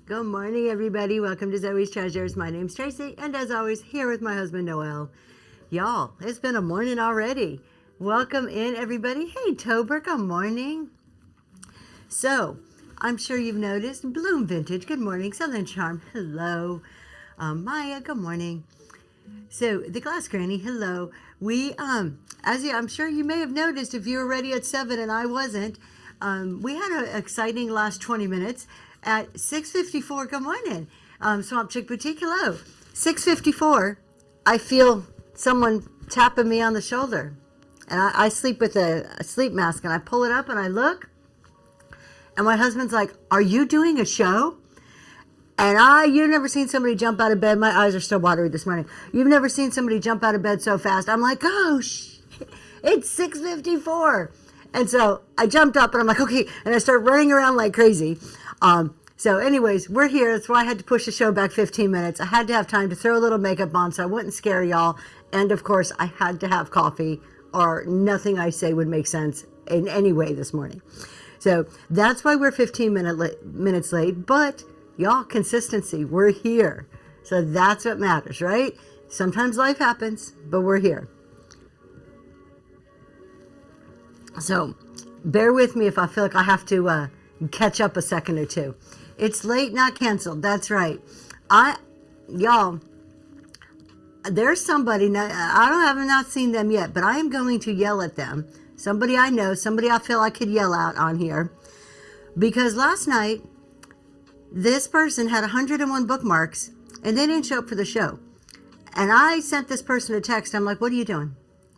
Good morning, everybody. Welcome to Zoe's Treasures. My name's Tracy, and as always, here with my husband, Noel. Y'all, it's been a morning already. Welcome in, everybody. Hey, Tober, good morning. So, I'm sure you've noticed, Bloom Vintage, good morning. Southern Charm, hello. Maya, good morning. So, the Glass Granny, hello. I'm sure you may have noticed if you were ready at 7 and I wasn't, we had an exciting last 20 minutes. At 6:54, good morning, Swamp Chick Boutique, hello. 6:54, I feel someone tapping me on the shoulder. And I sleep with a sleep mask, and I pull it up and I look, and my husband's like, "Are you doing a show?" And you've never seen somebody jump out of bed. My eyes are still watery this morning. You've never seen somebody jump out of bed so fast. I'm like, "Oh, it's 6:54. And so I jumped up and I'm like, okay. And I start running around like crazy. So anyways, we're here. That's why I had to push the show back 15 minutes. I had to have time to throw a little makeup on so I wouldn't scare y'all. And of course, I had to have coffee or nothing I say would make sense in any way this morning. So that's why we're 15 minutes late. But y'all, consistency, we're here. So that's what matters, right? Sometimes life happens, but we're here. So bear with me if I feel like I have to catch up a second or two. It's late, not canceled. That's right. Y'all, there's somebody, I have not seen them yet, but I am going to yell at them. Somebody I know, somebody I feel I could yell out on here. Because last night, this person had 101 bookmarks and they didn't show up for the show. And I sent this person a text. I'm like, what are you doing?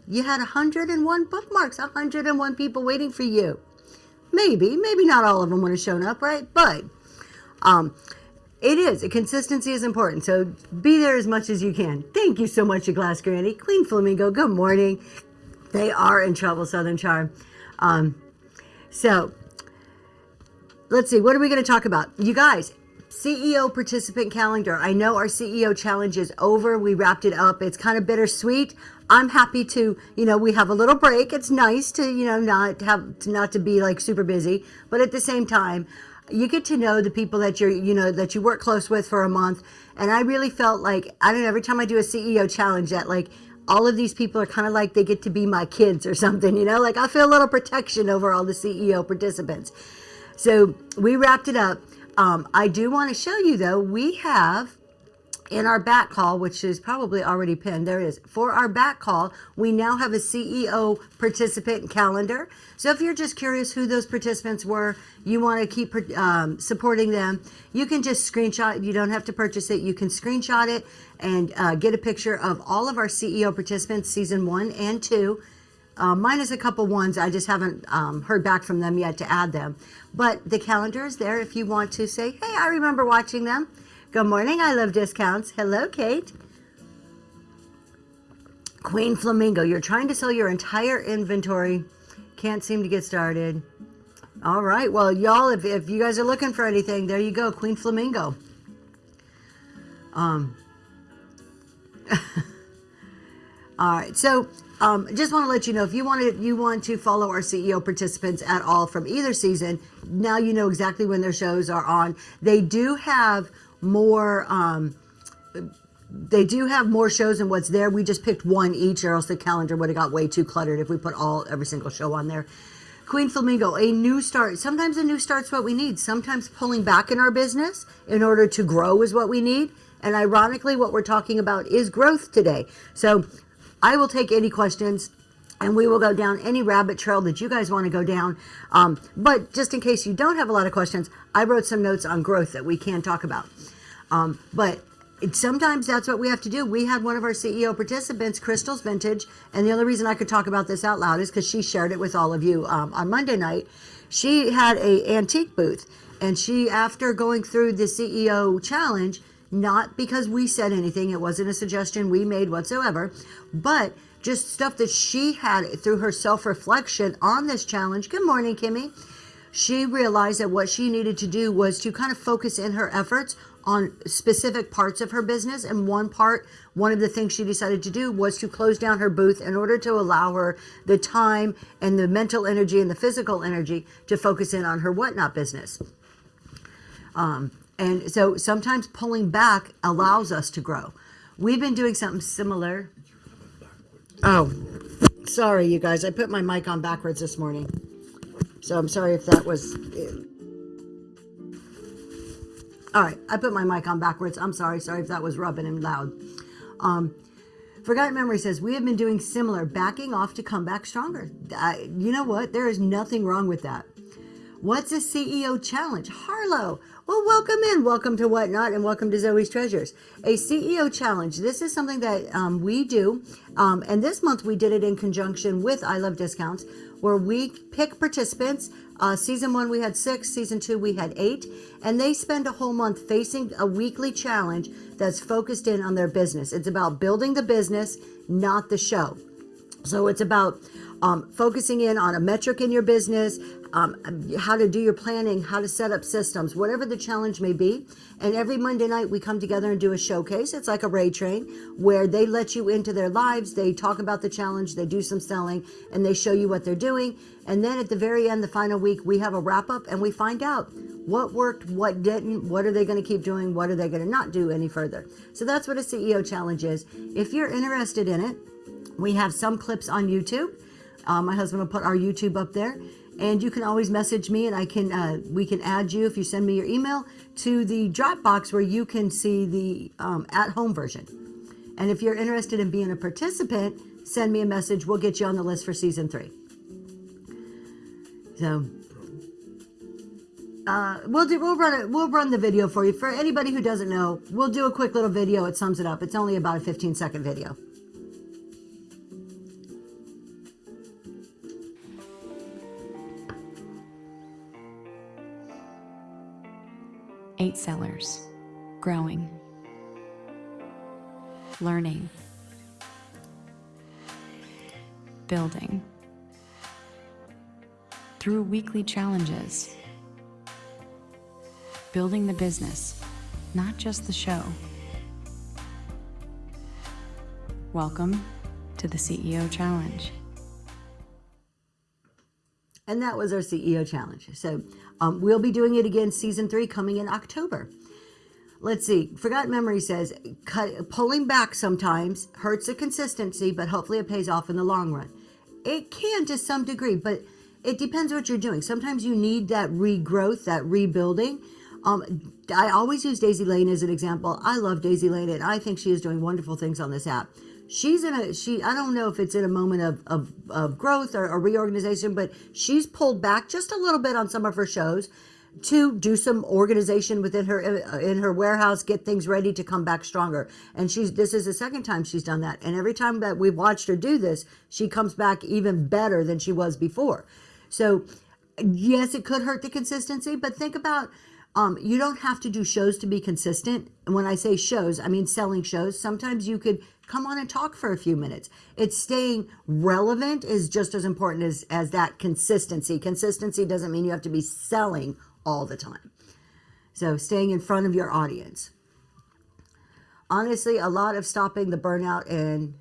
You had 101 bookmarks, 101 people waiting for you. Maybe not all of them would have shown up, right? But consistency is important. So be there as much as you can. Thank you so much, Glass Granny. Queen Flamingo, good morning. They are in trouble, Southern Charm. So let's see, what are we going to talk about? You guys, CEO participant calendar. I know our CEO challenge is over. We wrapped it up. It's kind of bittersweet. I'm happy to, we have a little break. It's nice to, not to be like super busy, but at the same time, you get to know the people that that you work close with for a month. And I really felt like, I don't know, every time I do a CEO challenge that like all of these people are kind of like they get to be my kids or something, like I feel a little protection over all the CEO participants. So we wrapped it up. I do want to show you though, we have in our back call, which is probably already pinned, there is. For our back call, we now have a CEO participant calendar. So if you're just curious who those participants were, you want to keep supporting them, you can just screenshot. You don't have to purchase it. You can screenshot it and get a picture of all of our CEO participants, season 1 and 2. Minus a couple ones. I just haven't heard back from them yet to add them. But the calendar is there if you want to say, hey, I remember watching them. Good morning, I love discounts. Hello, Kate. Queen Flamingo, you're trying to sell your entire inventory. Can't seem to get started. All right, well, y'all, if you guys are looking for anything, there you go, Queen Flamingo. All right, so just want to let you know, if you want to follow our CEO participants at all from either season, now you know exactly when their shows are on. They do have more shows than what's there. We just picked one each, or else the calendar would have got way too cluttered if we put every single show on there. Queen Flamingo, a new start. Sometimes a new start's what we need. Sometimes pulling back in our business in order to grow is what we need. And ironically, what we're talking about is growth today. So I will take any questions and we will go down any rabbit trail that you guys want to go down. But just in case you don't have a lot of questions, I wrote some notes on growth that we can talk about. But sometimes that's what we have to do. We had one of our CEO participants, Crystal's Vintage, and the only reason I could talk about this out loud is because she shared it with all of you on Monday night. She had an antique booth, and she, after going through the CEO challenge, not because we said anything, it wasn't a suggestion we made whatsoever, but just stuff that she had through her self-reflection on this challenge. Good morning, Kimmy. She realized that what she needed to do was to kind of focus in her efforts on specific parts of her business. And one of the things she decided to do was to close down her booth in order to allow her the time and the mental energy and the physical energy to focus in on her whatnot business. And so sometimes pulling back allows us to grow. We've been doing something similar. Oh, sorry, you guys. I put my mic on backwards this morning. So I'm sorry if that was... All right, I put my mic on backwards. I'm sorry if that was rubbing and loud. Forgotten Memory says, we have been doing similar, backing off to come back stronger. You know what? There is nothing wrong with that. What's a CEO challenge? Harlow. Well, welcome in. Welcome to Whatnot and welcome to Zoe's Treasures. A CEO challenge. This is something that we do. And this month we did it in conjunction with I Love Discounts, where we pick participants. Season 1 we had 6, season 2 we had 8, and they spend a whole month facing a weekly challenge that's focused in on their business. It's about building the business, not the show. So it's about focusing in on a metric in your business, how to do your planning, how to set up systems, whatever the challenge may be. And every Monday night we come together and do a showcase. It's like a raid train where they let you into their lives. They talk about the challenge, they do some selling, and they show you what they're doing. And then at the very end, the final week, we have a wrap up and we find out what worked, what didn't, what are they going to keep doing, what are they going to not do any further. So that's what a CEO challenge is. If you're interested in it, we have some clips on YouTube. My husband will put our YouTube up there, and you can always message me, and we can add you if you send me your email to the Dropbox where you can see the at-home version. And if you're interested in being a participant, send me a message. We'll get you on the list for season 3. So we'll run the video for you. For anybody who doesn't know, we'll do a quick little video. It sums it up. It's only about a 15-second video. Eight sellers, growing, learning, building. Through weekly challenges, building the business, not just the show. Welcome to the CEO Challenge. And that was our CEO challenge. So we'll be doing it again, season 3, coming in October. Let's see. Forgotten Memory says, pulling back sometimes hurts the consistency, but hopefully it pays off in the long run. It can to some degree, but it depends what you're doing. Sometimes you need that regrowth, that rebuilding. I always use Daisy Lane as an example. I love Daisy Lane, and I think she is doing wonderful things on this app. I don't know if it's in a moment of growth or reorganization, but she's pulled back just a little bit on some of her shows to do some organization within her in her warehouse, get things ready to come back stronger. And this is the second time she's done that. And every time that we've watched her do this, she comes back even better than she was before. So yes, it could hurt the consistency, but think about, you don't have to do shows to be consistent. And when I say shows, I mean selling shows. Sometimes you could come on and talk for a few minutes. It's staying relevant is just as important as that consistency. Consistency doesn't mean you have to be selling all the time. So staying in front of your audience. Honestly, a lot of stopping the burnout and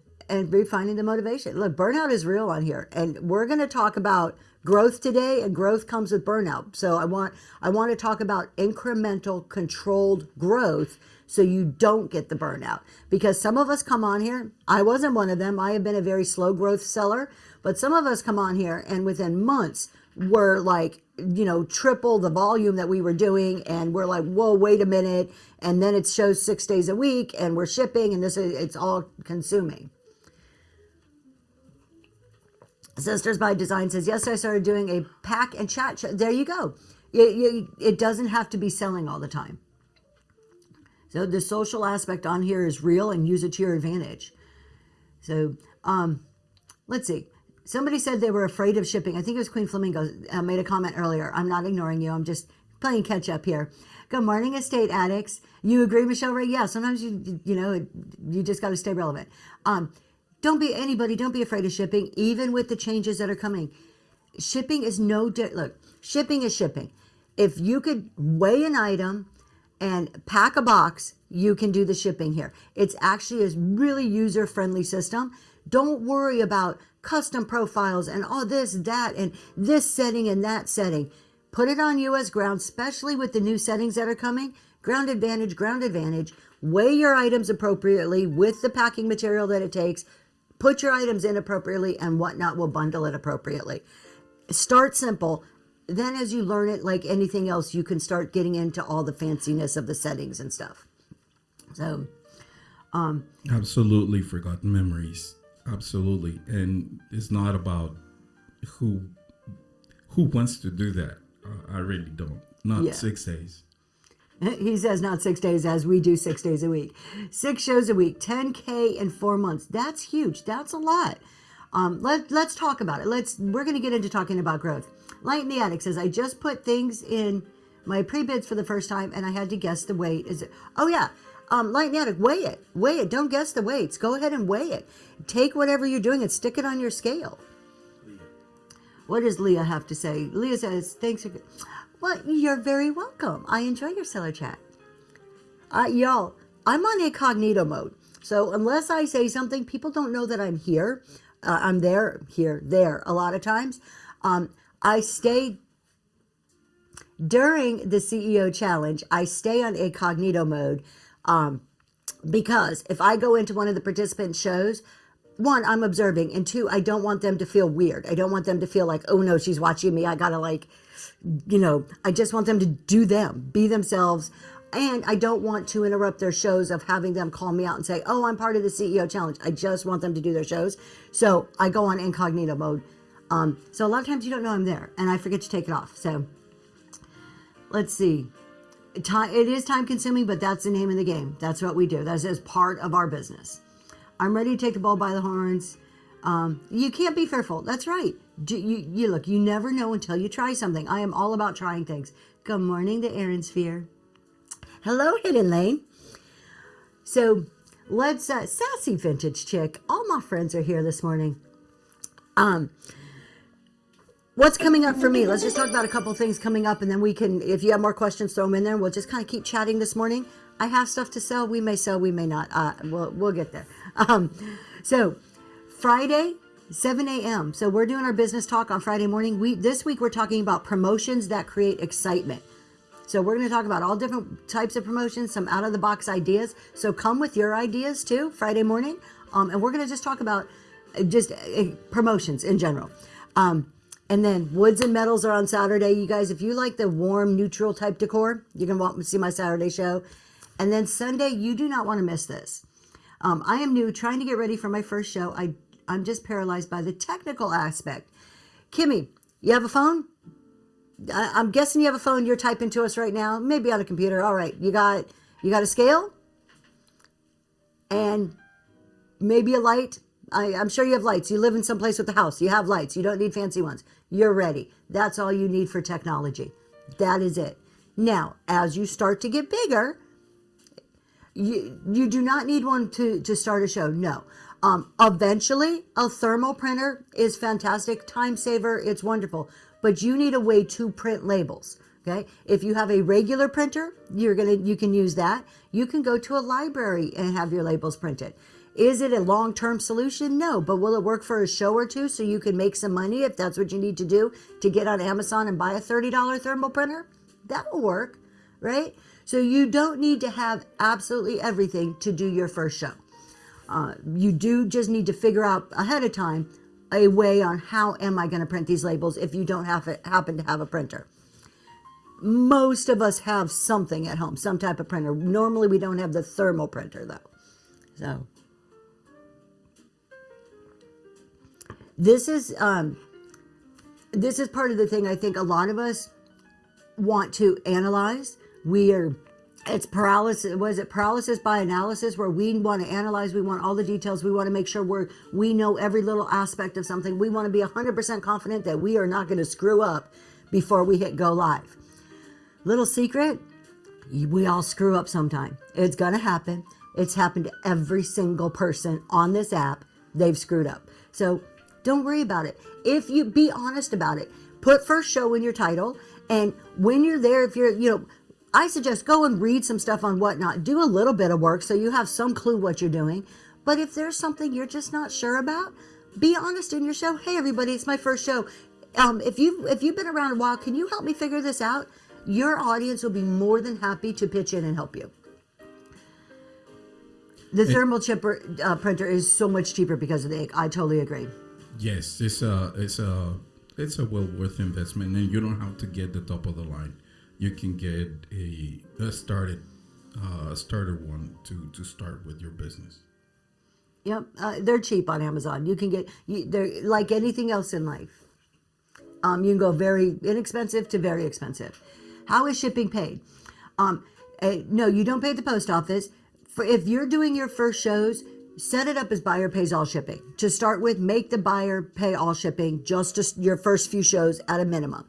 refining the motivation. Look, burnout is real on here, and we're going to talk about growth today, and growth comes with burnout. So I want to talk about incremental, controlled growth so you don't get the burnout. Because some of us come on here, I wasn't one of them. I have been a very slow growth seller, but some of us come on here and within months we're like, triple the volume that we were doing, and we're like, whoa, wait a minute. And then it shows 6 days a week, and we're shipping, and it's all consuming. Sisters by Design says, yes, I started doing a pack and chat show. There you go. It doesn't have to be selling all the time. So the social aspect on here is real, and use it to your advantage. So let's see. Somebody said they were afraid of shipping. I think it was Queen Flamingo made a comment earlier. I'm not ignoring you. I'm just playing catch up here. Good morning, estate addicts. You agree, Michelle Ray? Yeah, sometimes you just got to stay relevant. Don't be afraid of shipping, even with the changes that are coming. Shipping is look, shipping is shipping. If you could weigh an item and pack a box, you can do the shipping here. It's actually a really user-friendly system. Don't worry about custom profiles and all this, that, and this setting and that setting. Put it on US ground, especially with the new settings that are coming. ground advantage. Weigh your items appropriately with the packing material that it takes. Put your items in appropriately, and Whatnot will bundle it appropriately. Start simple. Then as you learn it, like anything else, you can start getting into all the fanciness of the settings and stuff. So, absolutely forgotten memories. Absolutely. And it's not about who wants to do that. I really don't. Not 6 days. He says not 6 days, as we do 6 days a week. 6 shows a week, 10K in 4 months. That's huge. That's a lot. Let's talk about it. We're going to get into talking about growth. Light in the Attic says, I just put things in my pre-bids for the first time and I had to guess the weight. Is it? Oh yeah. Light in the Attic, weigh it. Weigh it. Don't guess the weights. Go ahead and weigh it. Take whatever you're doing and stick it on your scale. What does Leah have to say? Leah says, thanks for... Well, you're very welcome. I enjoy your seller chat. Y'all, I'm on incognito mode. So unless I say something, people don't know that I'm here. I'm there a lot of times. I stay during the CEO challenge. I stay on incognito mode because if I go into one of the participant shows, one, I'm observing, and two, I don't want them to feel weird. I don't want them to feel like, oh no, she's watching me. I gotta I just want them to do them, be themselves. And I don't want to interrupt their shows of having them call me out and say, oh, I'm part of the CEO challenge. I just want them to do their shows. So I go on incognito mode. So a lot of times you don't know I'm there and I forget to take it off. So let's see. It is time consuming, but that's the name of the game. That's what we do. That is part of our business. I'm ready to take the bull by the horns. You can't be fearful. That's right. You never know until you try something. I am all about trying things. Good morning, the Aaron Sphere. Hello, Hidden Lane. So let's, Sassy Vintage Chick. All my friends are here this morning. What's coming up for me? Let's just talk about a couple things coming up, and then we can, if you have more questions, throw them in there. We'll just kind of keep chatting this morning. I have stuff to sell. We may sell, we may not. We'll get there. So Friday, 7 a.m. So we're doing our business talk on Friday morning. This week we're talking about promotions that create excitement. So we're going to talk about all different types of promotions, some out of the box ideas. So come with your ideas too, Friday morning. And we're going to just talk about promotions in general. And then woods and metals are on Saturday. You guys, if you like the warm, neutral type decor, you're going to want to see my Saturday show. And then Sunday, you do not want to miss this. I am new, trying to get ready for my first show. I'm just paralyzed by the technical aspect. Kimmy, you have a phone? I'm guessing you have a phone. You're typing to us right now. Maybe on a computer. All right. You got a scale? And maybe a light? I'm sure you have lights. You live in some place with a house. You have lights. You don't need fancy ones. You're ready. That's all you need for technology. That is it. Now, as you start to get bigger, you do not need one to start a show. No. Eventually, a thermal printer is fantastic. Time saver. It's wonderful. But you need a way to print labels. Okay. If you have a regular printer, you can use that. You can go to a library and have your labels printed. Is it a long-term solution? No, but will it work for a show or two so you can make some money if that's what you need to do to get on Amazon and buy a $30 thermal printer? That will work, right? So you don't need to have absolutely everything to do your first show. You do just need to figure out ahead of time a way on how am I going to print these labels if you don't happen to have a printer. Most of us have something at home, some type of printer. Normally we don't have the thermal printer though. So this is part of the thing I think a lot of us want to analyze. It's paralysis. Was it paralysis by analysis, where we want to analyze, we want all the details, we want to make sure we know every little aspect of something. We want to be 100% confident that we are not going to screw up before we hit go live. Little secret, we all screw up sometime. It's going to happen. It's happened to every single person on this app. They've screwed up. So don't worry about it. If you be honest about it, put first show in your title. And when you're there, if you're, I suggest go and read some stuff on Whatnot. Do a little bit of work so you have some clue what you're doing. But if there's something you're just not sure about, be honest in your show. Hey, everybody, it's my first show. If you've been around a while, can you help me figure this out? your audience will be more than happy to pitch in and help you. The thermal chipper printer is so much cheaper because of the ink. I totally agree. Yes, it's a well worth investment, and you don't have to get the top of the line. You can get a starter one to start with your business. Yep, they're cheap on Amazon. You can get they're like anything else in life. You can go very inexpensive to very expensive. How is shipping paid? No, you don't pay the post office. If you're doing your first shows, set it up as buyer pays all shipping. To start with, make the buyer pay all shipping just your first few shows at a minimum.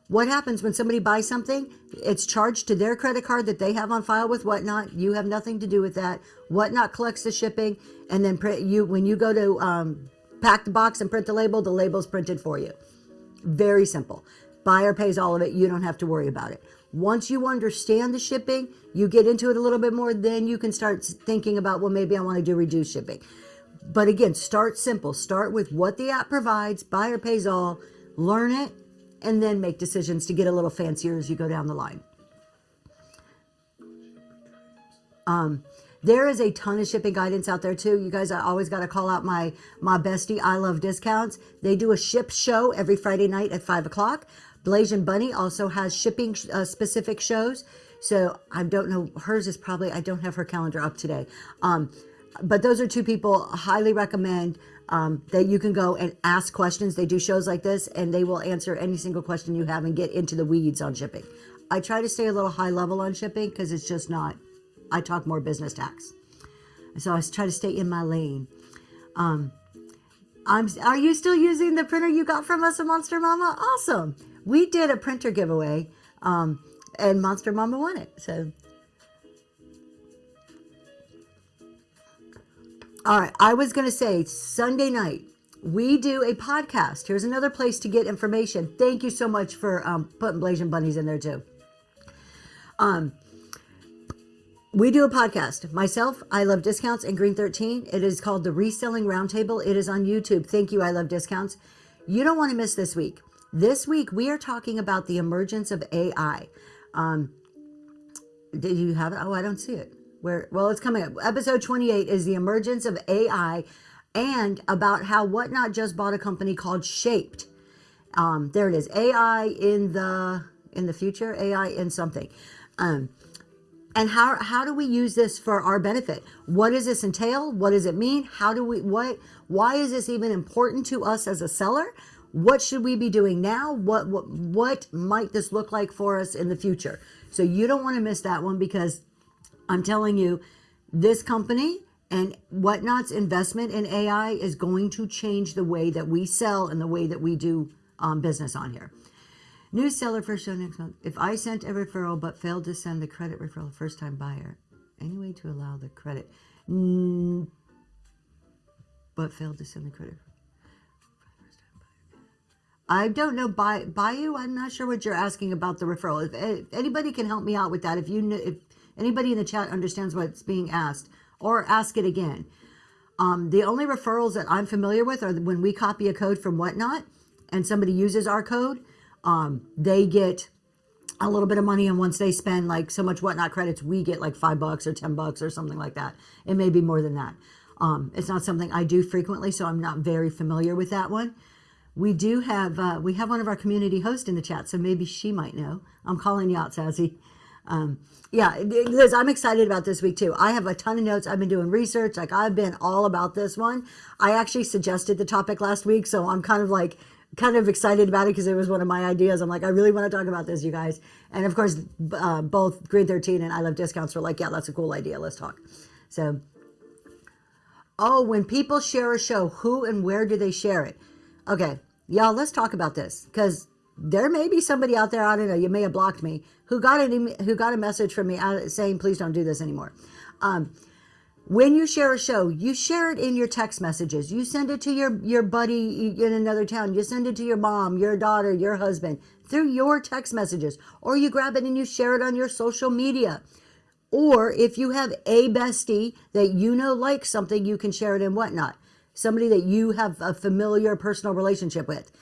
What happens when somebody buys something? It's charged to their credit card that they have on file with Whatnot. You have nothing to do with that. Whatnot collects the shipping, and then when you go to pack the box and print the label's printed for you. Very simple. Buyer pays all of it. You don't have to worry about it. Once you understand the shipping, you get into it a little bit more, then you can start thinking about, well, maybe I want to do reduced shipping. But again, start simple. Start with what the app provides, buyer pays all, learn it, and then make decisions to get a little fancier as you go down the line. There is a ton of shipping guidance out there too. You guys, I always got to call out my bestie, I Love Discounts. They do a ship show every Friday night at 5 o'clock. Blasian Bunny also has shipping specific shows. So I don't know, hers is probably, I don't have her calendar up today. But those are two people I highly recommend that you can go and ask questions. They do shows like this and they will answer any single question you have and get into the weeds on shipping. I try to stay a little high level on shipping because it's just not, I talk more business tax. So I try to stay in my lane. Are you still using the printer you got from us at Monster Mama? Awesome. We did a printer giveaway and Monster Mama won it. So, all right. I was going to say Sunday night, we do a podcast. Here's another place to get information. Thank you so much for putting Blasian Bunnies in there too. We do a podcast. Myself, I Love Discounts, and Green 13. It is called the Reselling Roundtable. It is on YouTube. Thank you, I Love Discounts. You don't want to miss this week. This week, we are talking about the emergence of AI. Did you have it? Oh, I don't see it. Well, it's coming up. Episode 28 is the emergence of AI and about how Whatnot just bought a company called Shaped. There it is. AI in the future, AI in something. And how do we use this for our benefit? What does this entail? What does it mean? Why is this even important to us as a seller? What should we be doing now? What might this look like for us in the future? So you don't want to miss that one because I'm telling you, this company and Whatnot's investment in AI is going to change the way that we sell and the way that we do business on here. New seller first show next month. If I sent a referral but failed to send the credit referral first time buyer, any way to allow the credit? But failed to send the credit. I don't know, Bayou, I'm not sure what you're asking about the referral. If anybody can help me out with that, if anybody in the chat understands what's being asked, or ask it again. The only referrals that I'm familiar with are when we copy a code from Whatnot and somebody uses our code, they get a little bit of money, and once they spend like so much Whatnot credits, we get like $5 or $10 or something like that. It may be more than that. It's not something I do frequently, so I'm not very familiar with that one. We do have one of our community hosts in the chat, so maybe she might know. I'm calling you out, Sassy. Yeah, Liz, I'm excited about this week too. I have a ton of notes. I've been doing research. Like, I've been all about this one. I actually suggested the topic last week, so I'm kind of excited about it because it was one of my ideas. I'm like, I really want to talk about this, you guys. And of course, both Green 13 and I Love Discounts were like, yeah, that's a cool idea. Let's talk. So, when people share a show, who and where do they share it? Okay, y'all, let's talk about this because there may be somebody out there, I don't know, you may have blocked me, who got a message from me saying, please don't do this anymore. When you share a show, you share it in your text messages. You send it to your buddy in another town. You send it to your mom, your daughter, your husband through your text messages. Or you grab it and you share it on your social media. Or if you have a bestie that you know likes something, you can share it in Whatnot. Somebody that you have a familiar personal relationship with.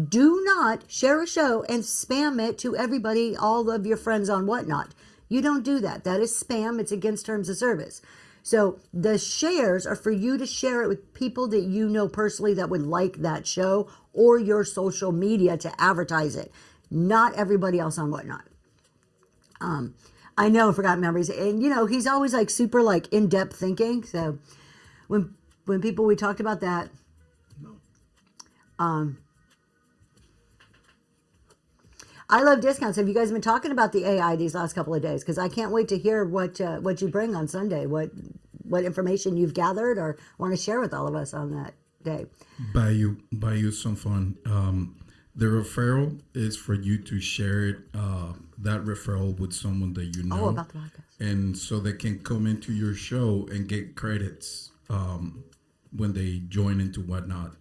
Do not share a show and spam it to everybody, all of your friends on Whatnot. You don't do that. That is spam. It's against terms of service. So the shares are for you to share it with people that you know personally that would like that show, or your social media to advertise it, not everybody else on Whatnot. I know, forgot memories, and he's always like super like in-depth thinking. So when we talked about that, I love discounts. Have you guys been talking about the AI these last couple of days? Because I can't wait to hear what you bring on Sunday. What information you've gathered or want to share with all of us on that day. Buy you some fun. The referral is for you to share it, that referral with someone that you know. Oh, about the podcast. And so they can come into your show and get credits when they join into Whatnot.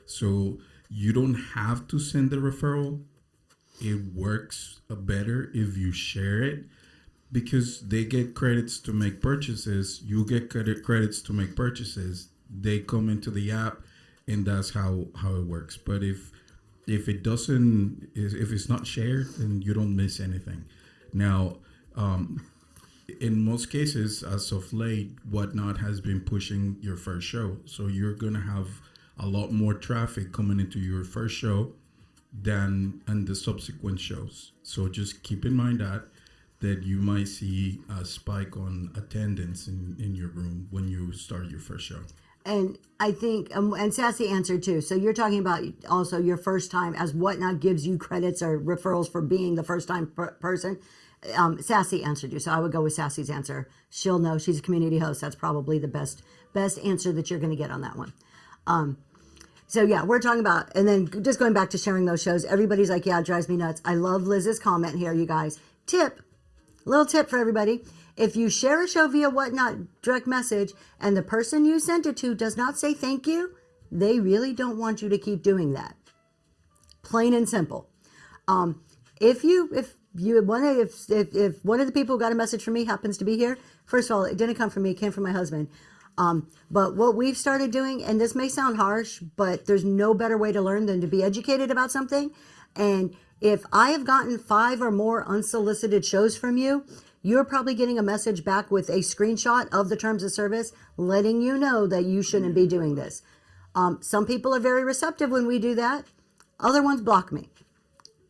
So you don't have to send the referral. It works better if you share it, because they get credits to make purchases. You get credits to make purchases. They come into the app, and that's how it works. But if it doesn't, if it's not shared, then you don't miss anything. Now, in most cases, as of late, Whatnot has been pushing your first show. So you're going to have a lot more traffic coming into your first show than in the subsequent shows. So just keep in mind that you might see a spike on attendance in your room when you start your first show. And I think, and Sassy answered too. So you're talking about also your first time, as Whatnot gives you credits or referrals for being the first time person. Sassy answered you. So I would go with Sassy's answer. She'll know, she's a community host. That's probably the best answer that you're going to get on that one. So yeah, we're talking about, and then just going back to sharing those shows, everybody's like, yeah, it drives me nuts. I love Liz's comment here, you guys. Little tip for everybody. If you share a show via Whatnot direct message and the person you sent it to does not say thank you, they really don't want you to keep doing that. Plain and simple. If one of the people who got a message from me happens to be here, first of all, it didn't come from me, it came from my husband. But what we've started doing, and this may sound harsh, but there's no better way to learn than to be educated about something. And if I have gotten 5 or more unsolicited shows from you, you're probably getting a message back with a screenshot of the terms of service letting you know that you shouldn't be doing this. Some people are very receptive when we do that. Other ones block me.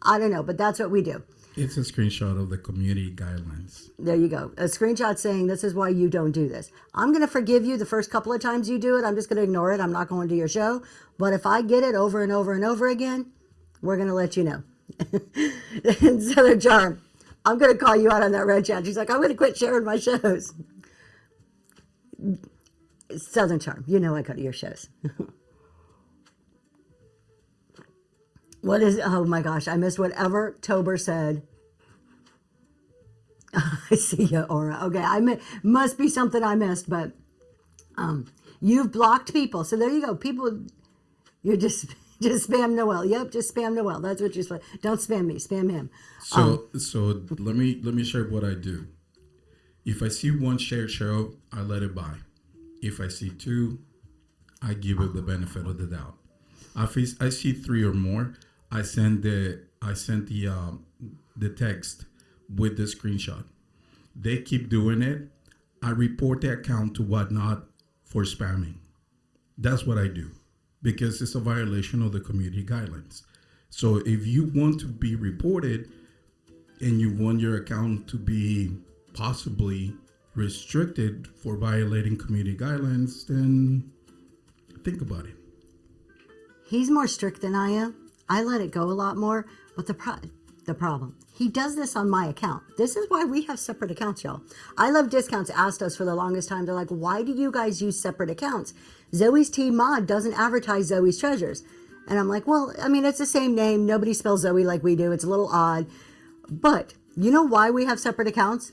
I don't know, but that's what we do. It's a screenshot of the community guidelines. There you go. A screenshot saying this is why you don't do this. I'm going to forgive you the first couple of times you do it. I'm just going to ignore it. I'm not going to your show. But if I get it over and over and over again, we're going to let you know. Southern Charm, I'm going to call you out on that red chat. She's like, I'm going to quit sharing my shows. Southern Charm, you know I go to your shows. Oh my gosh, I missed whatever Tober said. I see you, Aura. Okay, must be something I missed, but you've blocked people. So there you go. People, you're just spam Noel. Yep, just spam Noel. That's what you're supposed to. Don't spam me, spam him. So let me share what I do. If I see one shared show, I let it by. If I see 2, I give it the benefit of the doubt. If I see 3 or more, I send the text with the screenshot. They keep doing it. I report the account to Whatnot for spamming. That's what I do, because it's a violation of the community guidelines. So if you want to be reported and you want your account to be possibly restricted for violating community guidelines, then think about it. He's more strict than I am. I let it go a lot more, but the problem, he does this on my account. This is why we have separate accounts, y'all. I Love Discounts asked us for the longest time. They're like, why do you guys use separate accounts? Zoe's Tea Mod doesn't advertise Zoe's Treasures. And I'm like, well, I mean, it's the same name. Nobody spells Zoe like we do. It's a little odd. But you know why we have separate accounts?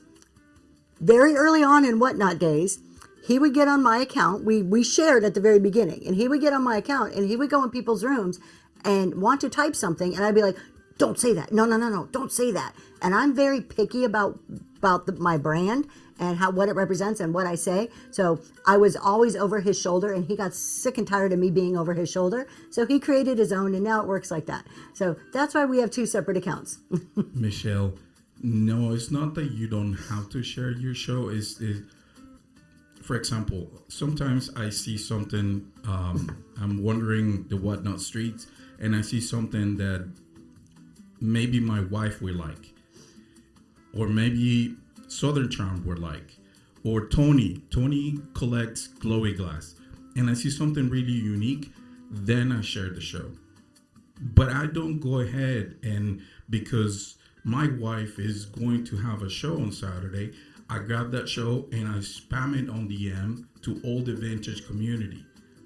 Very early on in Whatnot days, he would get on my account. We shared at the very beginning. And he would get on my account and he would go in people's rooms and want to type something, and I'd be like, don't say that. No, don't say that. And I'm very picky about about my brand and what it represents and what I say. So I was always over his shoulder, and he got sick and tired of me being over his shoulder. So he created his own, and now it works like that. So that's why we have 2 separate accounts. Michelle, no, it's not that you don't have to share your show. For example, sometimes I see something, I'm wandering the Whatnot streets, and I see something that maybe my wife will like, or maybe Southern Charm would like, or Tony collects glowy glass, and I see something really unique, then I share the show. But I don't go ahead and, because my wife is going to have a show on Saturday, I grab that show and I spam it on DM to all the vintage community.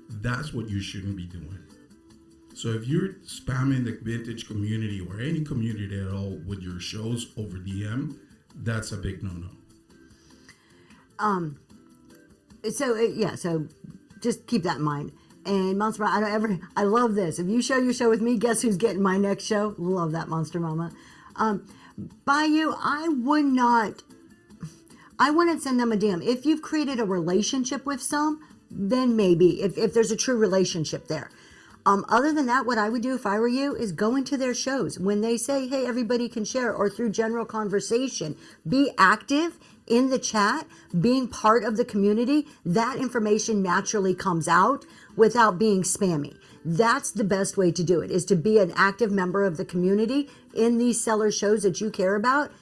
That's what you shouldn't be doing. So if you're spamming the vintage community or any community at all with your shows over DM, that's a big no-no. So just keep that in mind. And Monster Mama, I love this. If you share your show with me, guess who's getting my next show? Love that, Monster Mama. Bayou, I wouldn't send them a DM. If you've created a relationship with some, then maybe, if there's a true relationship there. Other than that, what I would do if I were you is go into their shows. When they say, hey, everybody can share, or through general conversation, be active in the chat, being part of the community. That information naturally comes out without being spammy. That's the best way to do it, is to be an active member of the community in these seller shows that you care about.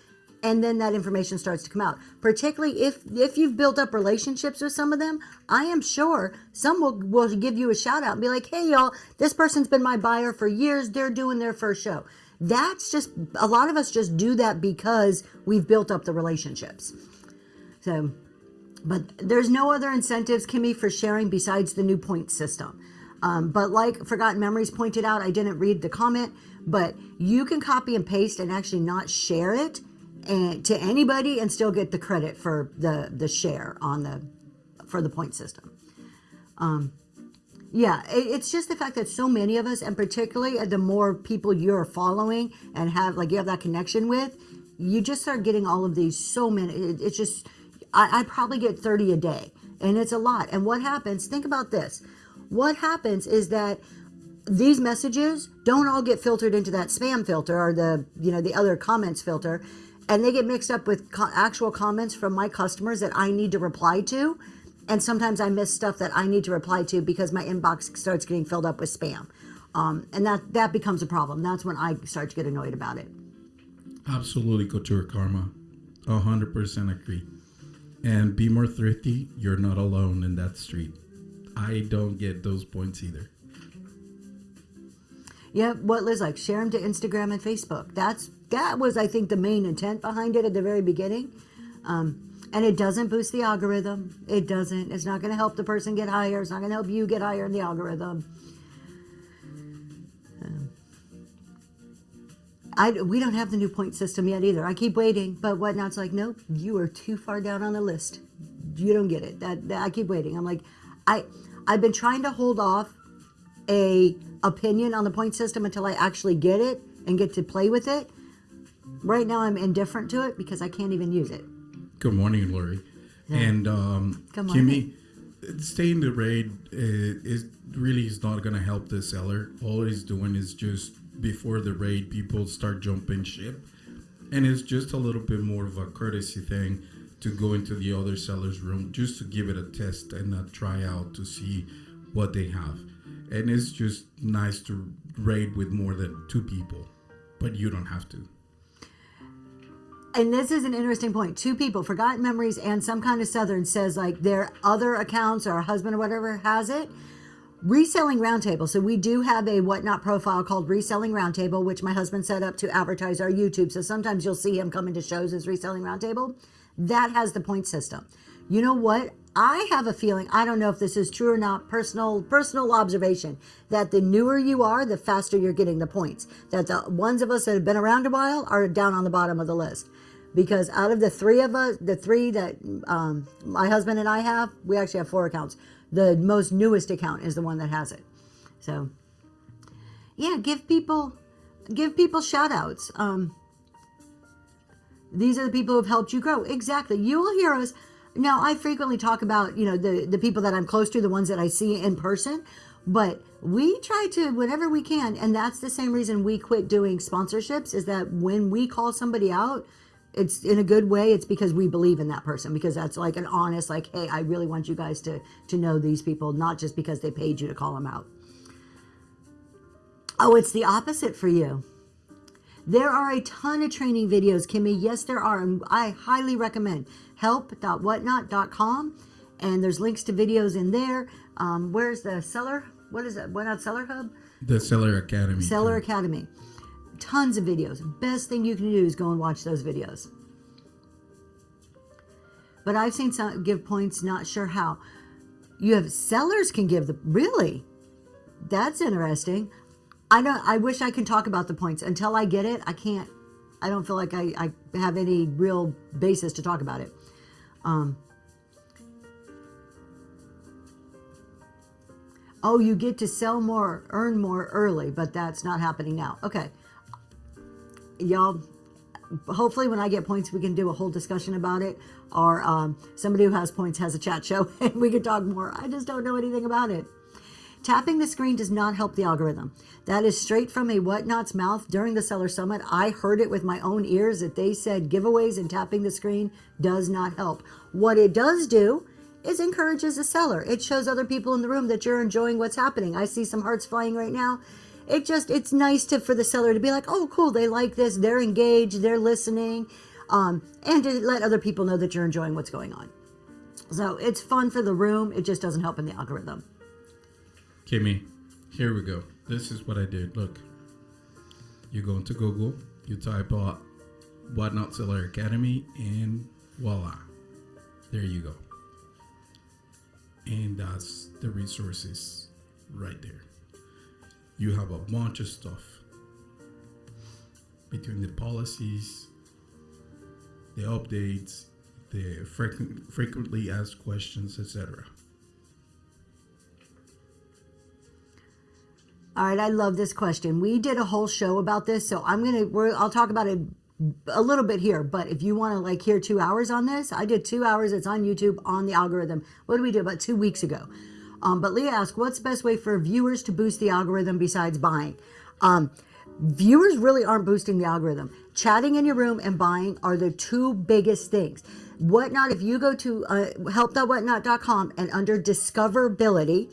And then that information starts to come out. Particularly if you've built up relationships with some of them, I am sure some will give you a shout out and be like, hey, y'all, this person's been my buyer for years. They're doing their first show. That's just, a lot of us just do that because we've built up the relationships. So, but there's no other incentives, Kimmy, for sharing besides the new point system. But like Forgotten Memories pointed out, I didn't read the comment, but you can copy and paste and actually not share it and to anybody and still get the credit for the share for the point system. It's just the fact that so many of us, and particularly the more people you're following and you have that connection with, you just start getting all of these, so many. It's just, I probably get 30 a day, and it's a lot. And what happens, think about this. What happens is that these messages don't all get filtered into that spam filter or the other comments filter, and they get mixed up with actual comments from my customers that I need to reply to. And sometimes I miss stuff that I need to reply to because my inbox starts getting filled up with spam. And that becomes a problem. That's when I start to get annoyed about it. Absolutely, Couture Karma. 100% agree. And be more thrifty. You're not alone in that street. I don't get those points either. Yeah, what Liz like, share them to Instagram and Facebook. That was, I think, the main intent behind it at the very beginning. And it doesn't boost the algorithm. It doesn't. It's not going to help the person get higher. It's not going to help you get higher in the algorithm. We don't have the new point system yet either. I keep waiting, but Whatnot's like, nope, you are too far down on the list. You don't get it. I keep waiting. I'm like, I've been trying to hold off a opinion on the point system until I actually get it and get to play with it. Right now I'm indifferent to it because I can't even use it. Good morning, Lori. Yeah. And Good morning. Kimmy, staying the raid is not going to help the seller. All it's doing is just before the raid, people start jumping ship. And it's just a little bit more of a courtesy thing to go into the other seller's room just to give it a test and a tryout to see what they have. And it's just nice to raid with more than 2 people, but you don't have to. And this is an interesting point. 2 people, Forgotten Memories and some kind of Southern, says like their other accounts or husband or whatever has it. Reselling Roundtable. So we do have a Whatnot profile called Reselling Roundtable, which my husband set up to advertise our YouTube. So sometimes you'll see him come into shows as Reselling Roundtable. That has the point system. You know what? I have a feeling, I don't know if this is true or not, personal observation, that the newer you are, the faster you're getting the points. That the ones of us that have been around a while are down on the bottom of the list. Because out of the 3 of us, the 3 that my husband and I have, we actually have 4 accounts. The most newest account is the one that has it. So, yeah, give people shout outs. These are the people who have helped you grow. Exactly. You will hear us. Now, I frequently talk about, the people that I'm close to, the ones that I see in person, but we try to, whenever we can, and that's the same reason we quit doing sponsorships, is that when we call somebody out, it's in a good way. It's because we believe in that person, because that's like an honest, like, hey, I really want you guys to know these people, not just because they paid you to call them out. Oh, it's the opposite for you. There are a ton of training videos, Kimmy. Yes, there are. And I highly recommend help.whatnot.com. And there's links to videos in there. Where's the seller? What is it? Whatnot Seller Hub? The Seller Academy. Seller Academy. Tons of videos. Best thing you can do is go and watch those videos. But I've seen some give points, not sure how. You have sellers can give really? That's interesting. I wish I could talk about the points. Until I get it, I can't. I don't feel like I have any real basis to talk about it. Oh, you get to sell more, earn more early, but that's not happening now. Okay. Y'all, hopefully when I get points, we can do a whole discussion about it. Or somebody who has points has a chat show and we can talk more. I just don't know anything about it. Tapping the screen does not help the algorithm. That is straight from a Whatnot's mouth during the Seller Summit. I heard it with my own ears that they said giveaways and tapping the screen does not help. What it does do is encourages the seller. It shows other people in the room that you're enjoying what's happening. I see some hearts flying right now. It's nice for the seller to be like, oh, cool, they like this, they're engaged, they're listening, and to let other people know that you're enjoying what's going on. So it's fun for the room. It just doesn't help in the algorithm. Kimmy, here we go. This is what I did. Look, you go into Google, you type Whatnot Seller Academy, and voila, there you go. And that's the resources right there. You have a bunch of stuff between the policies, the updates, the frequently asked questions, etc. All right, I love this question. We did a whole show about this, so I'll talk about it a little bit here. But if you want to hear 2 hours on this, I did 2 hours. It's on YouTube on the algorithm. What did we do about 2 weeks ago? But Leah asked, what's the best way for viewers to boost the algorithm besides buying? Viewers really aren't boosting the algorithm. Chatting in your room and buying are the two biggest things. Whatnot, if you go to help.whatnot.com and under discoverability,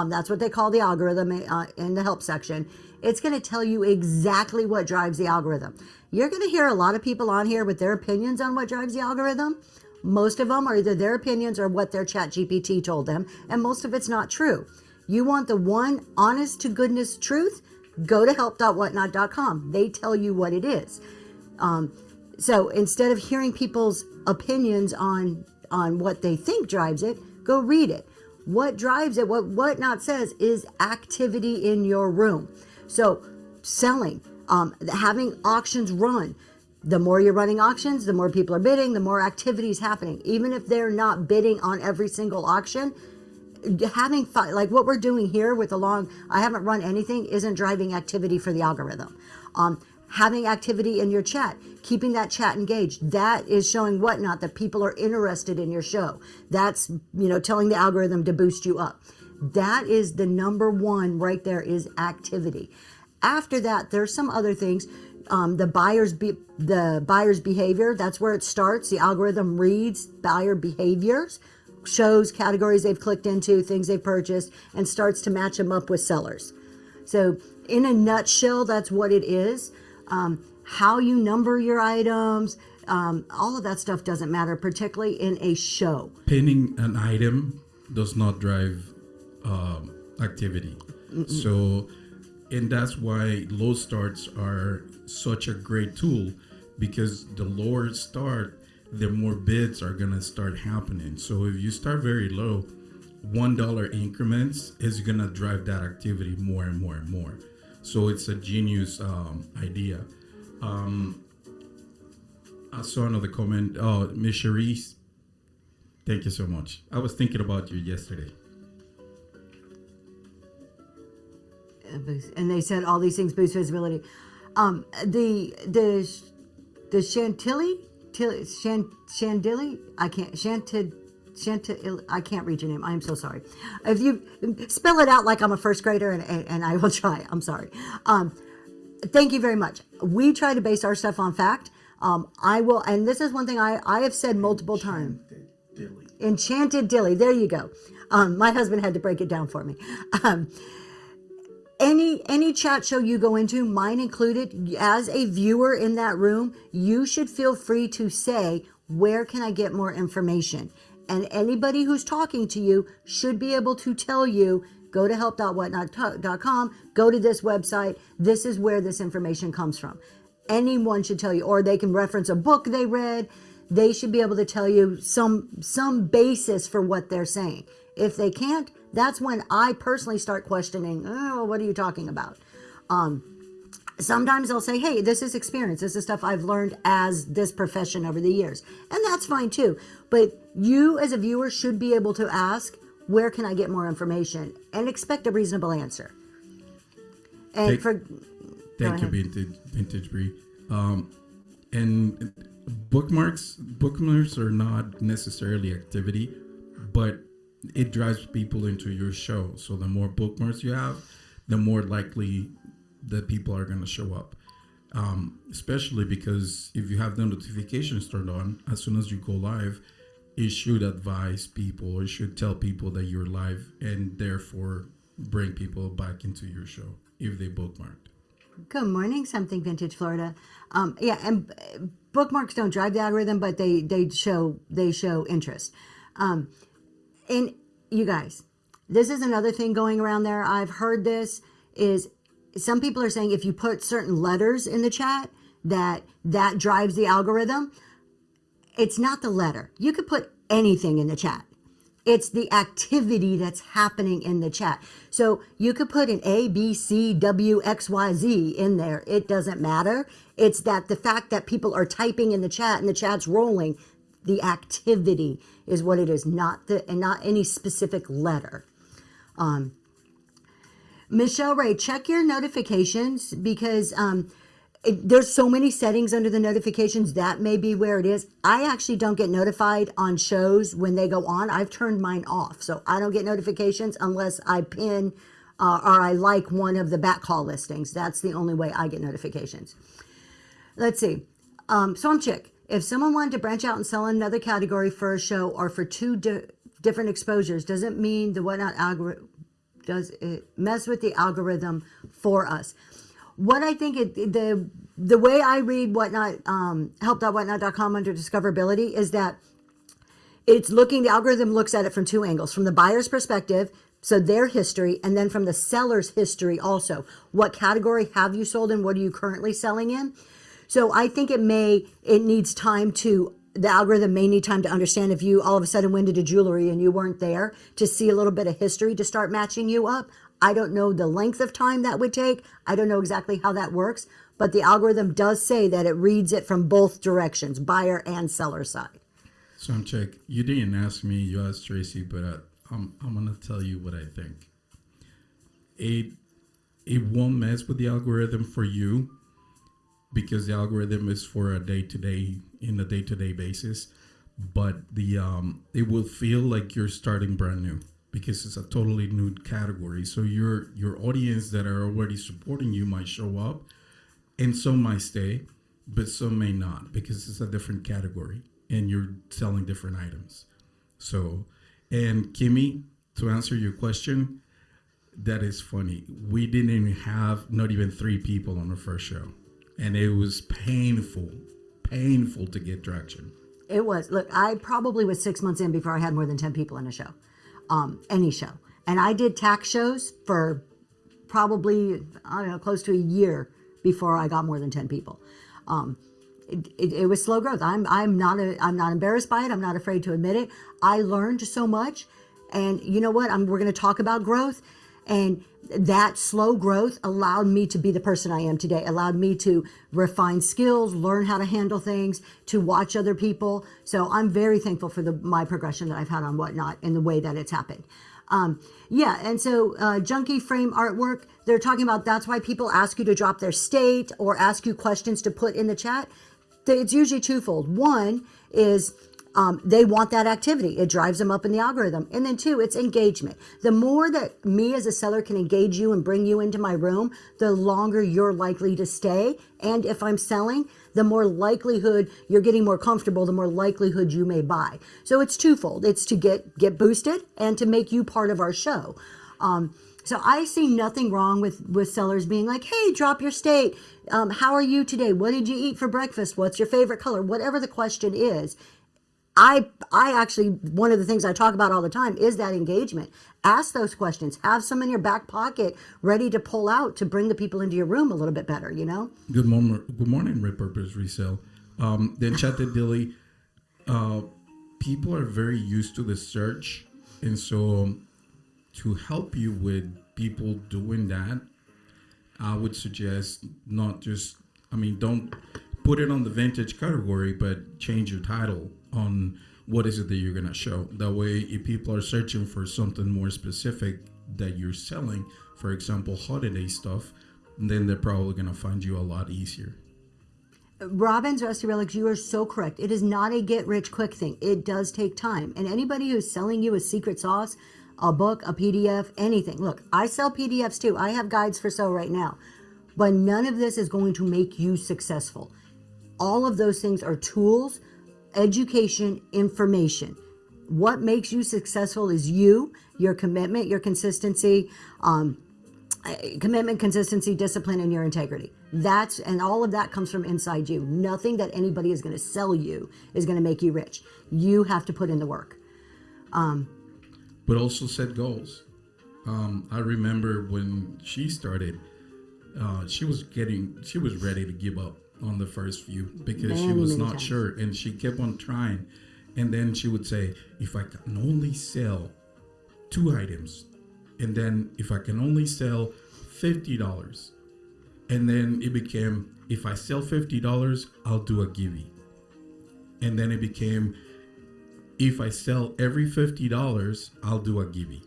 that's what they call the algorithm in the help section, it's going to tell you exactly what drives the algorithm. You're going to hear a lot of people on here with their opinions on what drives the algorithm. Most of them are either their opinions or what their chat GPT told them, and most of it's not true. You want the one honest to goodness truth? Go to help.whatnot.com. They tell you what it is. So instead of hearing people's opinions on what they think drives it, go read it. What drives it, what Whatnot says, is activity in your room. So selling, having auctions run. The more you're running auctions, the more people are bidding, the more activity is happening. Even if they're not bidding on every single auction, having like what we're doing here with I haven't run anything, isn't driving activity for the algorithm. Having activity in your chat, keeping that chat engaged, that is showing Whatnot that people are interested in your show. That's, telling the algorithm to boost you up. That is the number one right there, is activity. After that, there's some other things. The buyer's behavior, that's where it starts. The algorithm reads buyer behaviors, shows categories they've clicked into, things they've purchased, and starts to match them up with sellers. So in a nutshell, that's what it is. How you number your items, all of that stuff doesn't matter, particularly in a show. Pinning an item does not drive activity. So, and that's why low starts are such a great tool, because the lower it start, the more bids are going to start happening. So if you start very low, $1 increments is going to drive that activity more and more and more. So it's a genius idea. I saw another comment. Oh, Miss Cherise, thank you so much. I was thinking about you yesterday. And they said all these things boost visibility. The Chantilly, Shandili. I can't I can't read your name. I'm so sorry. If you spell it out like I'm a first grader, and I will try. I'm sorry. Thank you very much. We try to base our stuff on fact. I will, and this is one thing I have said multiple times. Enchanted Dilly. There you go. My husband had to break it down for me. Any chat show you go into, mine included, as a viewer in that room, you should feel free to say, where can I get more information? And anybody who's talking to you should be able to tell you, go to help.whatnot.com, go to this website, this is where this information comes from. Anyone should tell you, or they can reference a book they read. They should be able to tell you some basis for what they're saying. If they can't, that's when I personally start questioning, oh, what are you talking about? Sometimes I'll say, hey, this is experience. This is stuff I've learned as this profession over the years. And that's fine too. But you as a viewer should be able to ask, where can I get more information? And expect a reasonable answer. And Thank you, Vintage Bree. And bookmarks are not necessarily activity, but it drives people into your show. So the more bookmarks you have, the more likely that people are going to show up. Especially because if you have the notifications turned on, as soon as you go live, it should advise people, it should tell people that you're live, and therefore bring people back into your show if they bookmarked. Good morning, Something Vintage Florida. Yeah, and bookmarks don't drive the algorithm, but they show interest. And you guys, this is another thing going around there. I've heard this is some people are saying if you put certain letters in the chat that drives the algorithm. It's not the letter. You could put anything in the chat. It's the activity that's happening in the chat. So you could put an A, B, C, W, X, Y, Z in there. It doesn't matter. It's that the fact that people are typing in the chat and the chat's rolling, the activity is what it is, not any specific letter. Michelle Ray, check your notifications because there's so many settings under the notifications. That may be where it is. I actually don't get notified on shows when they go on. I've turned mine off. So I don't get notifications unless I pin or I like one of the back call listings. That's the only way I get notifications. Let's see. So I'm Chick. If someone wanted to branch out and sell another category for a show or for two different exposures, doesn't mean the Whatnot algorithm, does it mess with the algorithm for us? What I think the way I read Whatnot, help.whatnot.com under discoverability is that the algorithm looks at it from two angles, from the buyer's perspective, so their history, and then from the seller's history also. What category have you sold and what are you currently selling in? So I think the algorithm may need time to understand if you all of a sudden went into jewelry and you weren't there, to see a little bit of history to start matching you up. I don't know the length of time that would take. I don't know exactly how that works, but the algorithm does say that it reads it from both directions, buyer and seller side. So I'm Check. You didn't ask me, you asked Tracy, but I'm going to tell you what I think. It won't mess with the algorithm for you because the algorithm is for a day-to-day basis, but it will feel like you're starting brand new, because it's a totally new category. So your audience that are already supporting you might show up, and some might stay, but some may not, because it's a different category and you're selling different items. So, and Kimmy, to answer your question, that is funny. We didn't even have not even 3 people on the first show, and it was painful to get traction. It was. Look, I probably was 6 months in before I had more than 10 people in a show. Any show. And I did tax shows for probably, I don't know, close to a year before I got more than 10 people. It was slow growth. I'm not embarrassed by it. I'm not afraid to admit it. I learned so much, and you know what? We're going to talk about growth, and that slow growth allowed me to be the person I am today, allowed me to refine skills, learn how to handle things, to watch other people. So I'm very thankful for my progression that I've had on Whatnot and the way that it's happened. And so junkie frame artwork, they're talking about that's why people ask you to drop their state or ask you questions to put in the chat. it's usually twofold. One is they want that activity. It drives them up in the algorithm. And then two, it's engagement. The more that me as a seller can engage you and bring you into my room, the longer you're likely to stay. And if I'm selling, the more likelihood you're getting more comfortable, the more likelihood you may buy. So it's twofold. It's to get boosted and to make you part of our show. So I see nothing wrong with sellers being like, hey, drop your state. How are you today? What did you eat for breakfast? What's your favorite color? Whatever the question is. I actually, one of the things I talk about all the time is that engagement. Ask those questions. Have some in your back pocket ready to pull out to bring the people into your room a little bit better, you know? Good morning, Repurpose Resale. Then chatted Dilly. People are very used to the search, and so to help you with people doing that, I would suggest not just, don't put it on the vintage category, but change your title on what is it that you're going to show. That way, if people are searching for something more specific that you're selling, for example, holiday stuff, then they're probably going to find you a lot easier. Robin's Rusty Relics, you are so correct. It is not a get rich quick thing. It does take time. And anybody who's selling you a secret sauce, a book, a PDF, anything. Look, I sell PDFs too. I have guides for sale right now. But none of this is going to make you successful. All of those things are tools, education, information. What makes you successful is you, your commitment, your consistency, discipline, and your integrity. And all of that comes from inside you. Nothing that anybody is going to sell you is going to make you rich. You have to put in the work. But also set goals. I remember when she started, she was ready to give up on the first few because she was not times. sure, and she kept on trying. And then she would say, if I can only sell 2 items, and then if I can only sell $50, and then it became, if I sell $50, I'll do a giveaway. And then it became, if I sell every $50, I'll do a giveaway,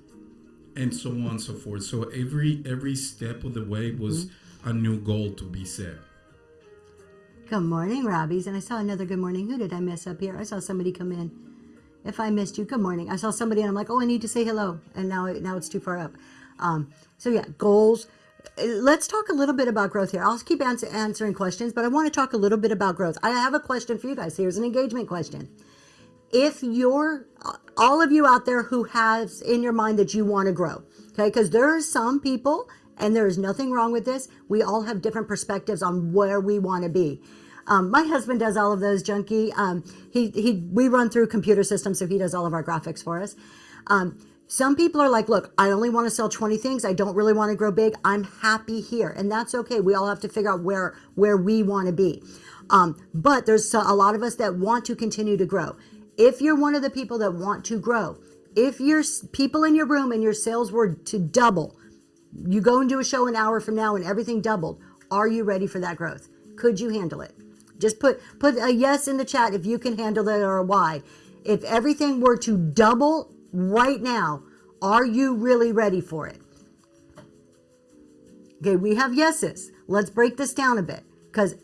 and so on and so forth. So every step of the way was a new goal to be set. Good morning, Robbies. And I saw another good morning. Who did I miss up here? I saw somebody come in. If I missed you, good morning. I saw somebody and I'm like, oh, I need to say hello. And now it's too far up. So yeah, goals. Let's talk a little bit about growth here. I'll keep answering questions, but I want to talk a little bit about growth. I have a question for you guys. Here's an engagement question. If you're, all of you out there who has in your mind that you want to grow, okay, because there are some people, and there is nothing wrong with this, we all have different perspectives on where we want to be. My husband does all of those, Junkie. We run through computer systems, so he does all of our graphics for us. Some people are like, look, I only want to sell 20 things. I don't really want to grow big. I'm happy here. And that's okay. We all have to figure out where we want to be. But there's a lot of us that want to continue to grow. If you're one of the people that want to grow, if your people in your room and your sales were to double, you go and do a show an hour from now and everything doubled, are you ready for that growth? Could you handle it? Just put a yes in the chat if you can handle it, or a why. If everything were to double right now, are you really ready for it? Okay, we have yeses. Let's break this down a bit, because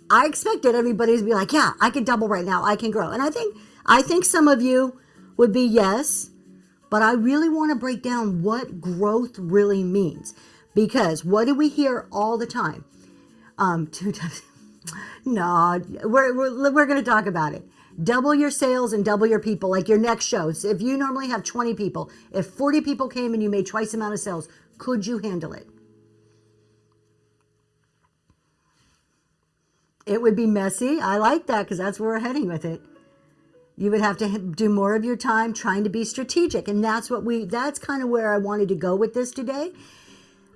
I expected everybody to be like, yeah, I can double right now. I can grow. And I think some of you would be yes, but I really want to break down what growth really means, because what do we hear all the time? No, we're going to talk about it. Double your sales and double your people, like your next show. So if you normally have 20 people, if 40 people came and you made twice the amount of sales, could you handle it? It would be messy. I like that, because that's where we're heading with it. You would have to do more of your time trying to be strategic. And that's kind of where I wanted to go with this today.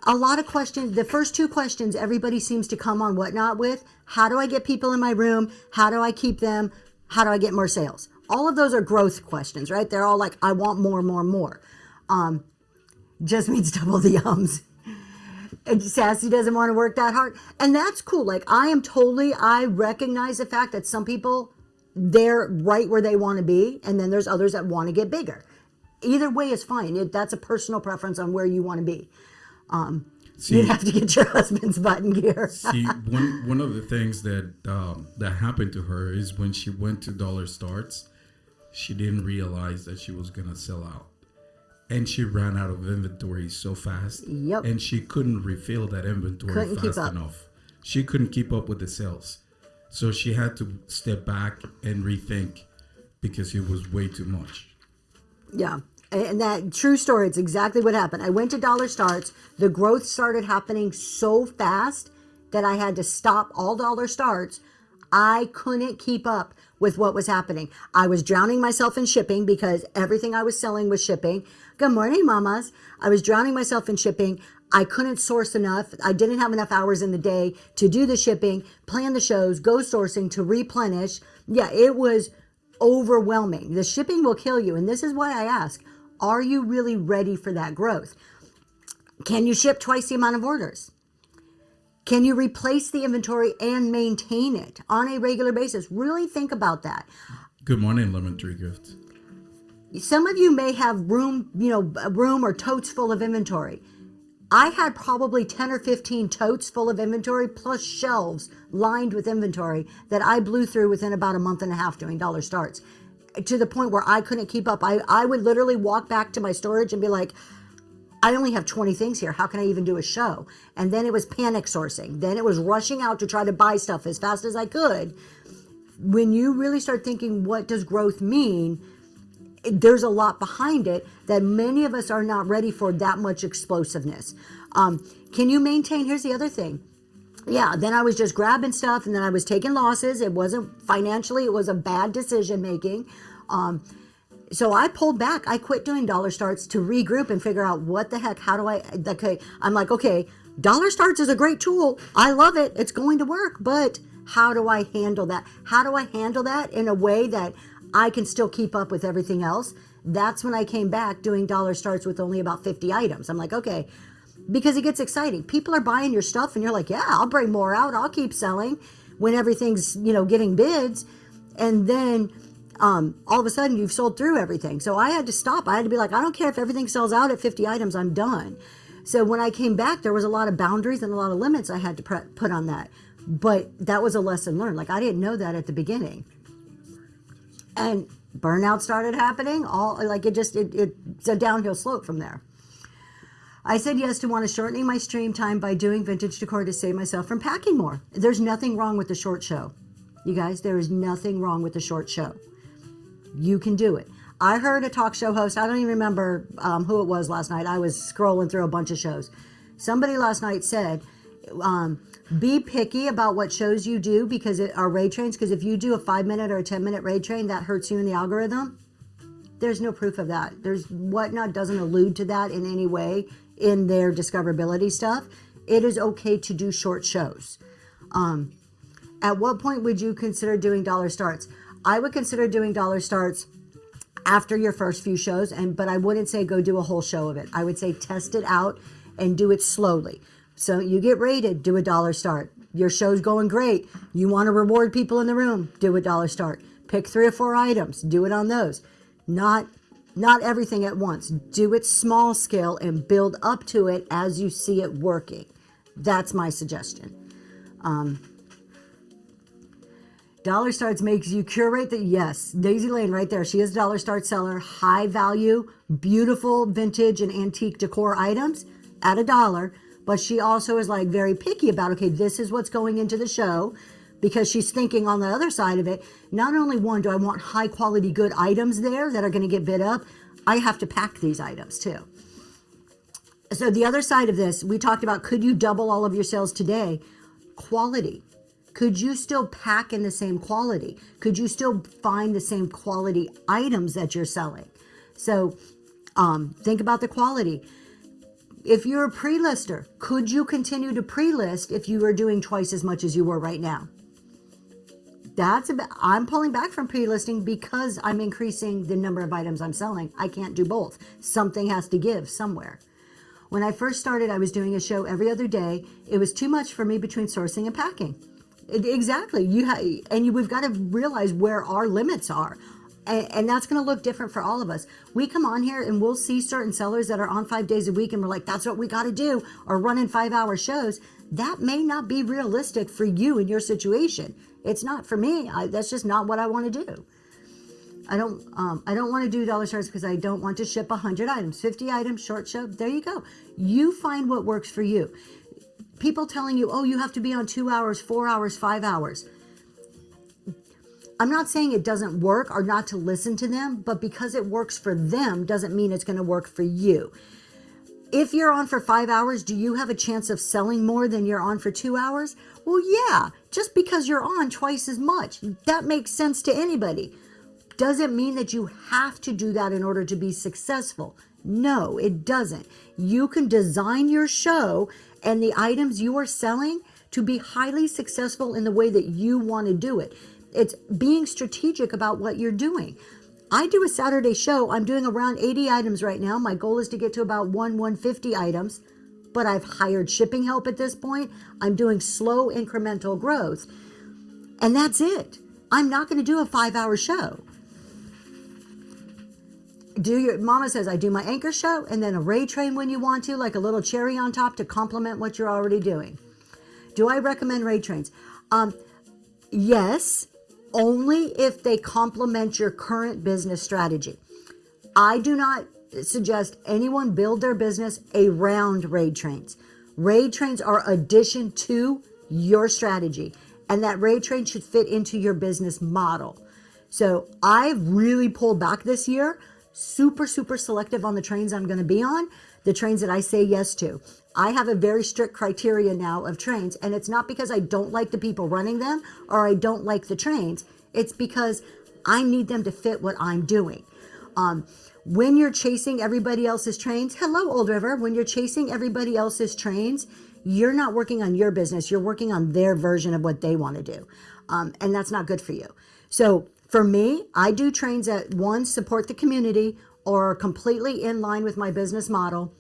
A lot of questions, the first 2 questions everybody seems to come on Whatnot with: how do I get people in my room? How do I keep them? How do I get more sales? All of those are growth questions, right? They're all like, I want more. Just means double the ums. And Sassy doesn't want to work that hard. And that's cool. Like, I recognize the fact that some people, they're right where they want to be. And then there's others that want to get bigger. Either way is fine. That's a personal preference on where you want to be. You'd have to get your husband's button gear. See, one of the things that that happened to her is when she went to Dollar Starts, she didn't realize that she was gonna sell out, and she ran out of inventory so fast. Yep. And she couldn't refill that inventory fast enough. She couldn't keep up with the sales, so she had to step back and rethink because it was way too much. Yeah. And that true story, it's exactly what happened. I went to Dollar Starts. The growth started happening so fast that I had to stop all Dollar Starts. I couldn't keep up with what was happening. I was drowning myself in shipping because everything I was selling was shipping. Good morning, mamas. I was drowning myself in shipping. I couldn't source enough. I didn't have enough hours in the day to do the shipping, plan the shows, go sourcing, to replenish. Yeah, it was overwhelming. The shipping will kill you. And this is why I ask, are you really ready for that growth? Can you ship twice the amount of orders? Can you replace the inventory and maintain it on a regular basis? Really think about that. Good morning, Lemon Tree Gift. Some of you may have room, a room or totes full of inventory. I had probably 10 or 15 totes full of inventory plus shelves lined with inventory that I blew through within about a month and a half doing Dollar Starts, to the point where I couldn't keep up. I would literally walk back to my storage and be like, I only have 20 things here. How can I even do a show? And then it was panic sourcing. Then it was rushing out to try to buy stuff as fast as I could. When you really start thinking, what does growth mean? There's a lot behind it that many of us are not ready for, that much explosiveness. Can you maintain? Here's the other thing. Yeah, then I was just grabbing stuff, and then I was taking losses. It wasn't financially, it was a bad decision making. So I pulled back. I quit doing Dollar Starts to regroup and figure out what the heck, how do I, okay, I'm like, okay, Dollar Starts is a great tool. I love it. It's going to work, but how do I handle that? How do I handle that in a way that I can still keep up with everything else? That's when I came back doing Dollar Starts with only about 50 items. I'm like, okay, because it gets exciting. People are buying your stuff and you're like, yeah, I'll bring more out. I'll keep selling when everything's, getting bids. And then all of a sudden you've sold through everything. So I had to stop. I had to be like, I don't care if everything sells out at 50 items, I'm done. So when I came back, there was a lot of boundaries and a lot of limits I had to put on that. But that was a lesson learned. Like, I didn't know that at the beginning. And burnout started happening. It's a downhill slope from there. I said yes to want to shortening my stream time by doing vintage decor to save myself from packing more. There's nothing wrong with the short show. You guys, there is nothing wrong with the short show. You can do it. I heard a talk show host, I don't even remember who it was last night. I was scrolling through a bunch of shows. Somebody last night said, be picky about what shows you do because it are raid trains. Because if you do a 5-minute or a 10-minute raid train, that hurts you in the algorithm. There's no proof of that. There's Whatnot doesn't allude to that in any way in their discoverability stuff. It is okay to do short shows. At what point would you consider doing Dollar Starts? I would consider doing Dollar Starts after your first few shows, but I wouldn't say go do a whole show of it. I would say test it out and do it slowly. So you get rated, do a Dollar Start. Your show's going great. You want to reward people in the room, do a Dollar Start. Pick 3 or 4 items, do it on those. Not everything at once. Do it small scale and build up to it as you see it working. That's my suggestion. Dollar Starts makes you curate the, yes, Daisy Lane right there. She is a Dollar Start seller, high value, beautiful vintage and antique decor items at $1. But she also is like very picky about, okay, this is what's going into the show, because she's thinking on the other side of it, not only one, do I want high quality, good items there that are going to get bid up, I have to pack these items too. So the other side of this, we talked about, could you double all of your sales today? Quality. Could you still pack in the same quality? Could you still find the same quality items that you're selling? So think about the quality. If you're a pre-lister, could you continue to pre-list if you were doing twice as much as you were right now? I'm pulling back from pre-listing because I'm increasing the number of items I'm selling. I can't do both. Something has to give somewhere. When I first started, I was doing a show every other day. It was too much for me between sourcing and packing. Exactly. We've got to realize where our limits are. And that's going to look different for all of us. We come on here and we'll see certain sellers that are on 5 days a week and we're like, that's what we got to do, or running 5-hour shows. That may not be realistic for you in your situation. It's not for me. That's just not what I want to do. I don't want to do dollar stars because I don't want to ship 100 items, 50 items, short show. There you go. You find what works for you. People telling you, oh, you have to be on 2 hours, 4 hours, 5 hours. I'm not saying it doesn't work or not to listen to them, but because it works for them doesn't mean it's going to work for you. If you're on for 5 hours, do you have a chance of selling more than you're on for 2 hours? Well, yeah, just because you're on twice as much. That makes sense to anybody. Does it mean that you have to do that in order to be successful? No, it doesn't. You can design your show and the items you are selling to be highly successful in the way that you want to do it. It's being strategic about what you're doing. I do a Saturday show. I'm doing around 80 items right now. My goal is to get to about 150 items, but I've hired shipping help at this point. I'm doing slow incremental growth, and that's it. I'm not going to do a 5-hour show. Mama says, I do my anchor show and then a raid train when you want to, like a little cherry on top to complement what you're already doing. Do I recommend raid trains? Yes, only if they complement your current business strategy. I do not suggest anyone build their business around raid trains. Raid trains are addition to your strategy, and that raid train should fit into your business model. So I've really pulled back this year, super selective on the trains I'm going to be on, the trains that I say yes to. I have a very strict criteria now of trains, and it's not because I don't like the people running them or I don't like the trains. It's because I need them to fit what I'm doing. When you're chasing everybody else's trains, hello, Old River, when you're chasing everybody else's trains, you're not working on your business. You're working on their version of what they want to do. And that's not good for you. So for me, I do trains that, one, support the community or are completely in line with my business model.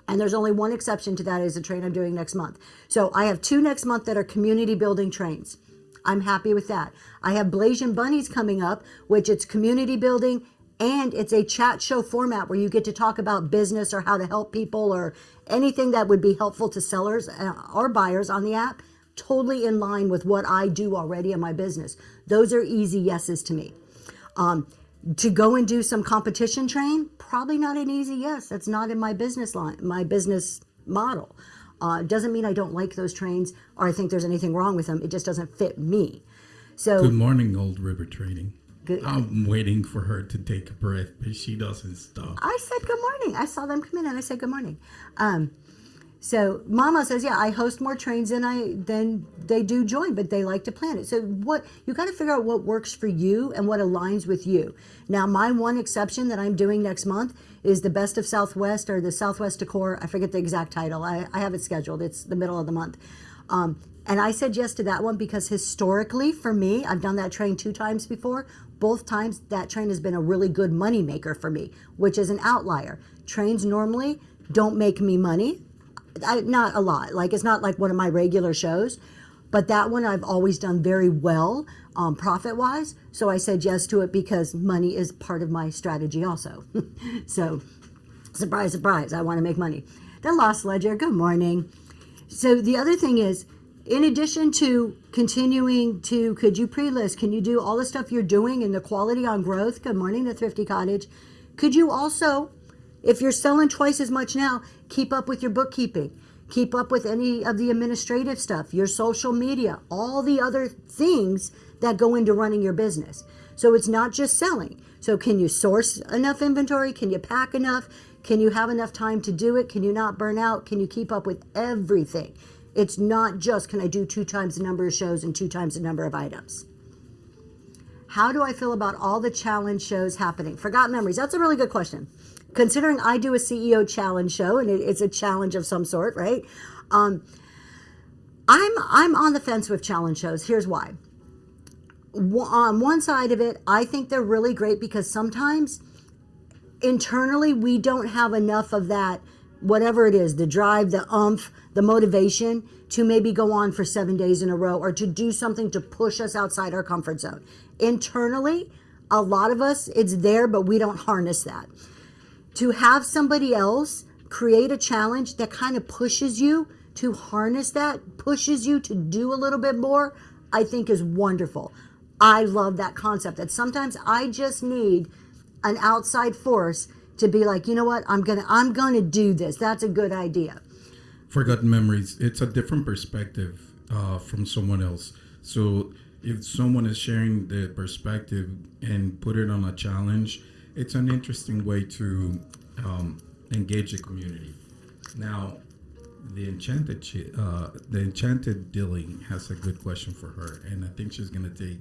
And there's only one exception to that, is a train I'm doing next month. So I have 2 next month that are community building trains. I'm happy with that. I have Blasian Bunnies coming up, which it's community building and it's a chat show format where you get to talk about business or how to help people or anything that would be helpful to sellers or buyers on the app. Totally in line with what I do already in my business. Those are easy yeses to me. To go and do some competition train, probably not an easy yes. That's not in my business line, my business model. Doesn't mean I don't like those trains or I think there's anything wrong with them. It just doesn't fit me. So good morning, Old River Trading. Good. I'm waiting for her to take a breath, but she doesn't stop. I said good morning. I saw them come in and I said good morning. So Mama says, yeah, I host more trains than they do join, but they like to plan it. So what you got to figure out what works for you and what aligns with you. Now, my one exception that I'm doing next month is the Best of Southwest or the Southwest Decor. I forget the exact title. I have it scheduled. It's the middle of the month. And I said yes to that one because historically for me, I've done that train 2 times before. Both times that train has been a really good money maker for me, which is an outlier. Trains normally don't make me money. Not a lot. Like, it's not like one of my regular shows, but that one I've always done very well profit wise. So I said yes to it because money is part of my strategy also. So surprise, I want to make money. The Lost Ledger, good morning. So the other thing is, in addition to continuing to, could you pre-list, can you do all the stuff you're doing and the quality on growth? Good morning, the Thrifty Cottage. Could you also, if you're selling twice as much now, keep up with your bookkeeping, keep up with any of the administrative stuff, your social media, all the other things that go into running your business. So it's not just selling. So can you source enough inventory? Can you pack enough? Can you have enough time to do it? Can you not burn out? Can you keep up with everything? It's not just, can I do 2 times the number of shows and 2 times the number of items? How do I feel about all the challenge shows happening? Forgot memories. That's a really good question. Considering I do a CEO challenge show and it's a challenge of some sort, right? I'm on the fence with challenge shows. Here's why. On one side of it, I think they're really great because sometimes internally we don't have enough of that, whatever it is, the drive, the oomph, the motivation to maybe go on for 7 days in a row or to do something to push us outside our comfort zone. Internally, A lot of us, it's there, but we don't harness that. To have somebody else create a challenge that kind of pushes you to harness that, pushes you to do a little bit more, I think is wonderful. I love that concept, that sometimes I just need an outside force to be like, you know what, I'm gonna do this. That's a good idea. Forgotten memories. It's a different perspective from someone else. So if someone is sharing their perspective and put it on a challenge, it's an interesting way to engage the community. Now, the enchanted Dilly has a good question for her, and I think she's going to take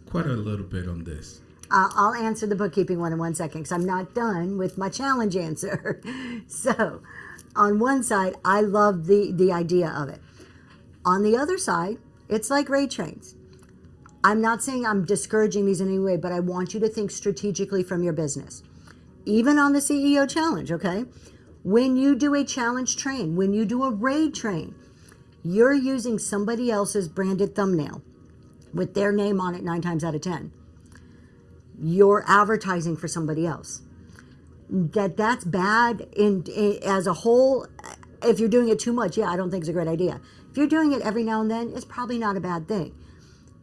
quite a little bit on this. I'll answer the bookkeeping one in 1 second because I'm not done with my challenge answer. So, on one side, I love the idea of it. On the other side, it's like raid trains. I'm not saying I'm discouraging these in any way, but I want you to think strategically from your business. Even on the CEO challenge, okay? When you do a challenge train, when you do a raid train, you're using somebody else's branded thumbnail with their name on it 9 times out of 10. You're advertising for somebody else. That's bad as a whole. If you're doing it too much, yeah, I don't think it's a great idea. If you're doing it every now and then, it's probably not a bad thing.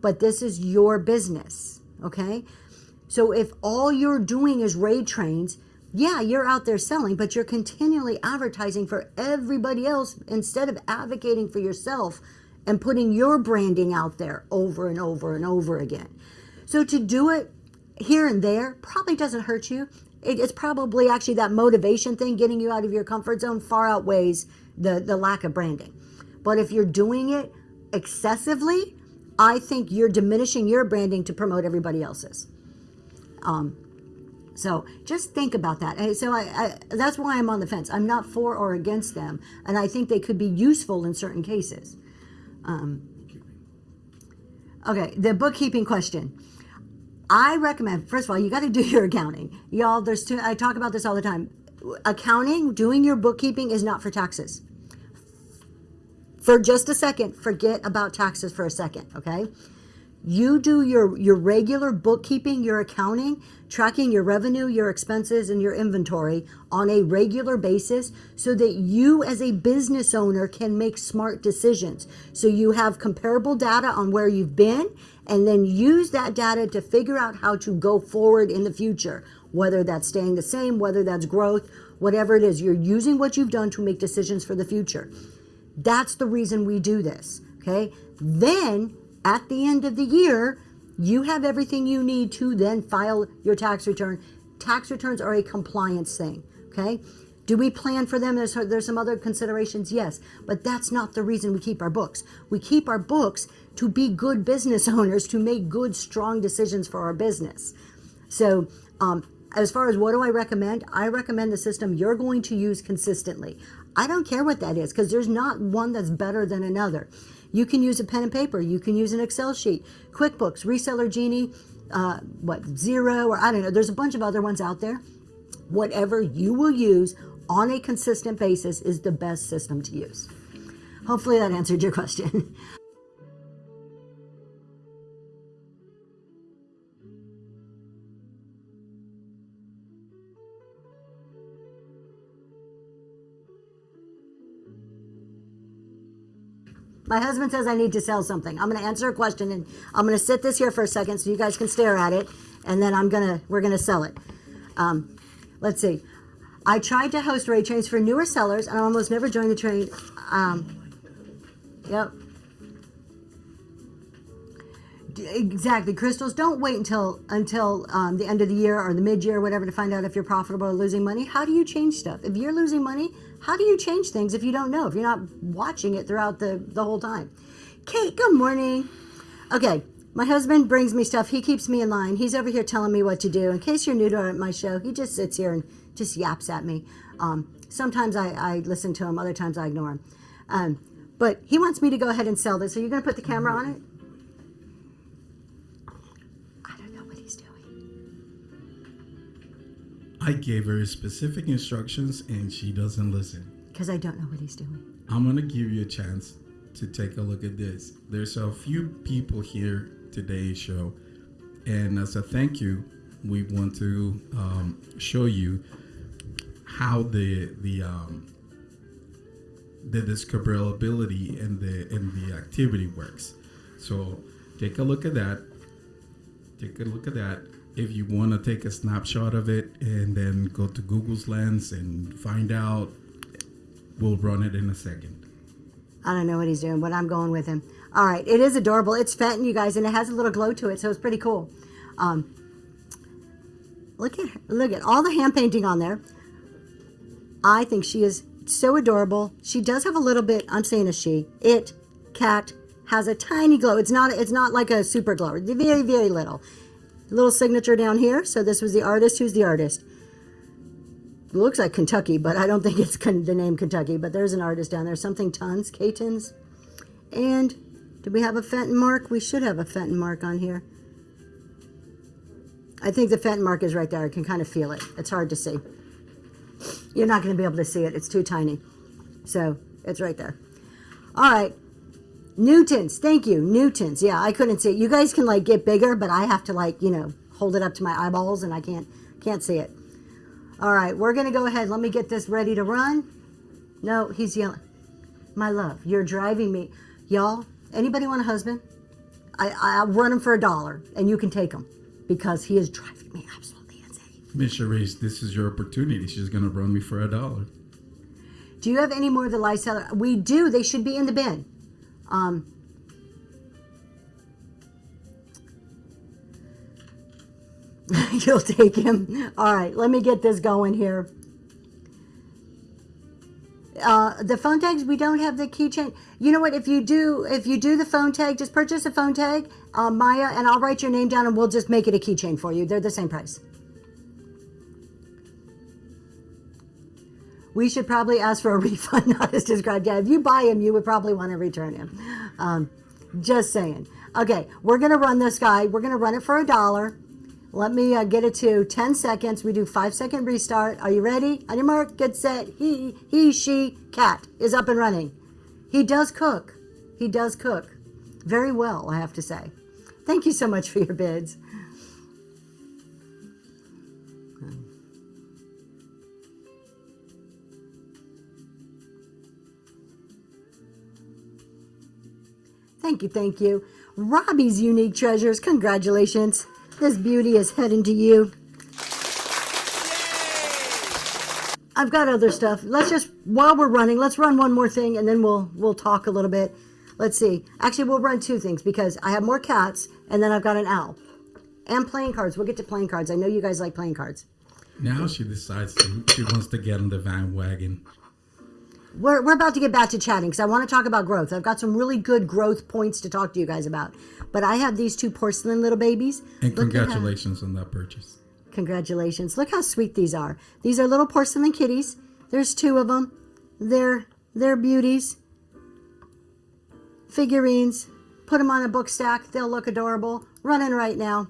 But this is your business, okay? So if all you're doing is raid trains, yeah, you're out there selling, but you're continually advertising for everybody else instead of advocating for yourself and putting your branding out there over and over and over again. So to do it here and there probably doesn't hurt you. It's probably actually that motivation thing, getting you out of your comfort zone, far outweighs the lack of branding. But if you're doing it excessively, I think you're diminishing your branding to promote everybody else's. So just think about that. And so that's why I'm on the fence. I'm not for or against them, and I think they could be useful in certain cases. Okay, the bookkeeping question. I recommend, first of all, you got to do your accounting. Y'all, I talk about this all the time. Accounting, doing your bookkeeping is not for taxes. For just a second, forget about taxes for a second, okay? You do your regular bookkeeping, your accounting, tracking your revenue, your expenses, and your inventory on a regular basis so that you as a business owner can make smart decisions. So you have comparable data on where you've been and then use that data to figure out how to go forward in the future, whether that's staying the same, whether that's growth, whatever it is. You're using what you've done to make decisions for the future. That's the reason we do this, okay? Then at the end of the year, you have everything you need to then file your tax return. Tax returns are a compliance thing, okay? Do we plan for them? There's some other considerations, yes, but that's not the reason we keep our books. We keep our books to be good business owners, to make good, strong decisions for our business. So as far as what do I recommend the system you're going to use consistently. I don't care what that is because there's not one that's better than another. You can use a pen and paper. You can use an Excel sheet, QuickBooks, Reseller Genie, Xero, or I don't know. There's a bunch of other ones out there. Whatever you will use on a consistent basis is the best system to use. Hopefully that answered your question. My husband says I need to sell something. I'm going to answer a question and I'm going to sit this here for a second so you guys can stare at it, and then we're going to sell it. Let's see. I tried to host raid trains for newer sellers and I almost never joined the train. Yep. Exactly. Crystals, don't wait until the end of the year or the mid-year or whatever to find out if you're profitable or losing money. How do you change stuff? If you're losing money, how do you change things if you don't know, if you're not watching it throughout the whole time? Kate, good morning. Okay, my husband brings me stuff. He keeps me in line. He's over here telling me what to do. In case you're new to my show, he just sits here and just yaps at me. Sometimes I listen to him. Other times I ignore him. But he wants me to go ahead and sell this. So you're going to put the camera on it? I gave her specific instructions and she doesn't listen. Because I don't know what he's doing. I'm going to give you a chance to take a look at this. There's a few people here today's show And as a thank you, we want to show you how the discoverability and the activity works. So take a look at that. Take a look at that. If you want to take a snapshot of it and then go to Google's Lens and find out, we'll run it in a second. I don't know what he's doing, but I'm going with him. All right, it is adorable. It's fetting, you guys, and it has a little glow to it, so it's pretty cool. Look at all the hand painting on there. I think she is so adorable. She does have a little bit, I'm saying a she, cat, has a tiny glow. It's not like a super glow. It's very, very little. Little signature down here. So this was the artist. Who's the artist? It looks like Kentucky, but I don't think it's the name Kentucky. But there's an artist down there. Something Tons, K-Tons. And do we have a Fenton mark? We should have a Fenton mark on here. I think the Fenton mark is right there. I can kind of feel it. It's hard to see. You're not going to be able to see it. It's too tiny. So it's right there. All right. Newtons. Thank you. Newtons. Yeah, I couldn't see it. You guys can like get bigger, but I have to like, hold it up to my eyeballs and I can't see it. All right. We're going to go ahead. Let me get this ready to run. No, he's yelling. My love, you're driving me. Y'all, anybody want a husband? I'll run him for $1 and you can take him because he is driving me absolutely insane. Miss Charisse, this is your opportunity. She's going to run me for $1. Do you have any more of the Lyseller? We do. They should be in the bin. You'll take him. All right, let me get this going here. The phone tags, we don't have the keychain. You know what? If you do the phone tag, just purchase a phone tag, Maya, and I'll write your name down and we'll just make it a keychain for you. They're the same price. We should probably ask for a refund, not as described. Yeah, if you buy him, you would probably want to return him. Just saying. Okay, we're going to run this guy. We're going to run it for $1. Let me get it to 10 seconds. We do 5-second restart. Are you ready? On your mark, get set. He, she, cat is up and running. He does cook. He does cook. Very well, I have to say. Thank you so much for your bids. Thank you. Robbie's Unique Treasures, congratulations. This beauty is heading to you. I've got other stuff. Let's just, while we're running, let's run one more thing and then we'll talk a little bit. Let's see. Actually, we'll run two things because I have more cats and then I've got an owl. And playing cards. We'll get to playing cards. I know you guys like playing cards. Now she decides she wants to get on the bandwagon. We're about to get back to chatting because I want to talk about growth. I've got some really good growth points to talk to you guys about. But I have these two porcelain little babies. And congratulations on that purchase. Congratulations. Look how sweet these are. These are little porcelain kitties. There's two of them. They're beauties. Figurines. Put them on a book stack. They'll look adorable. Running right now.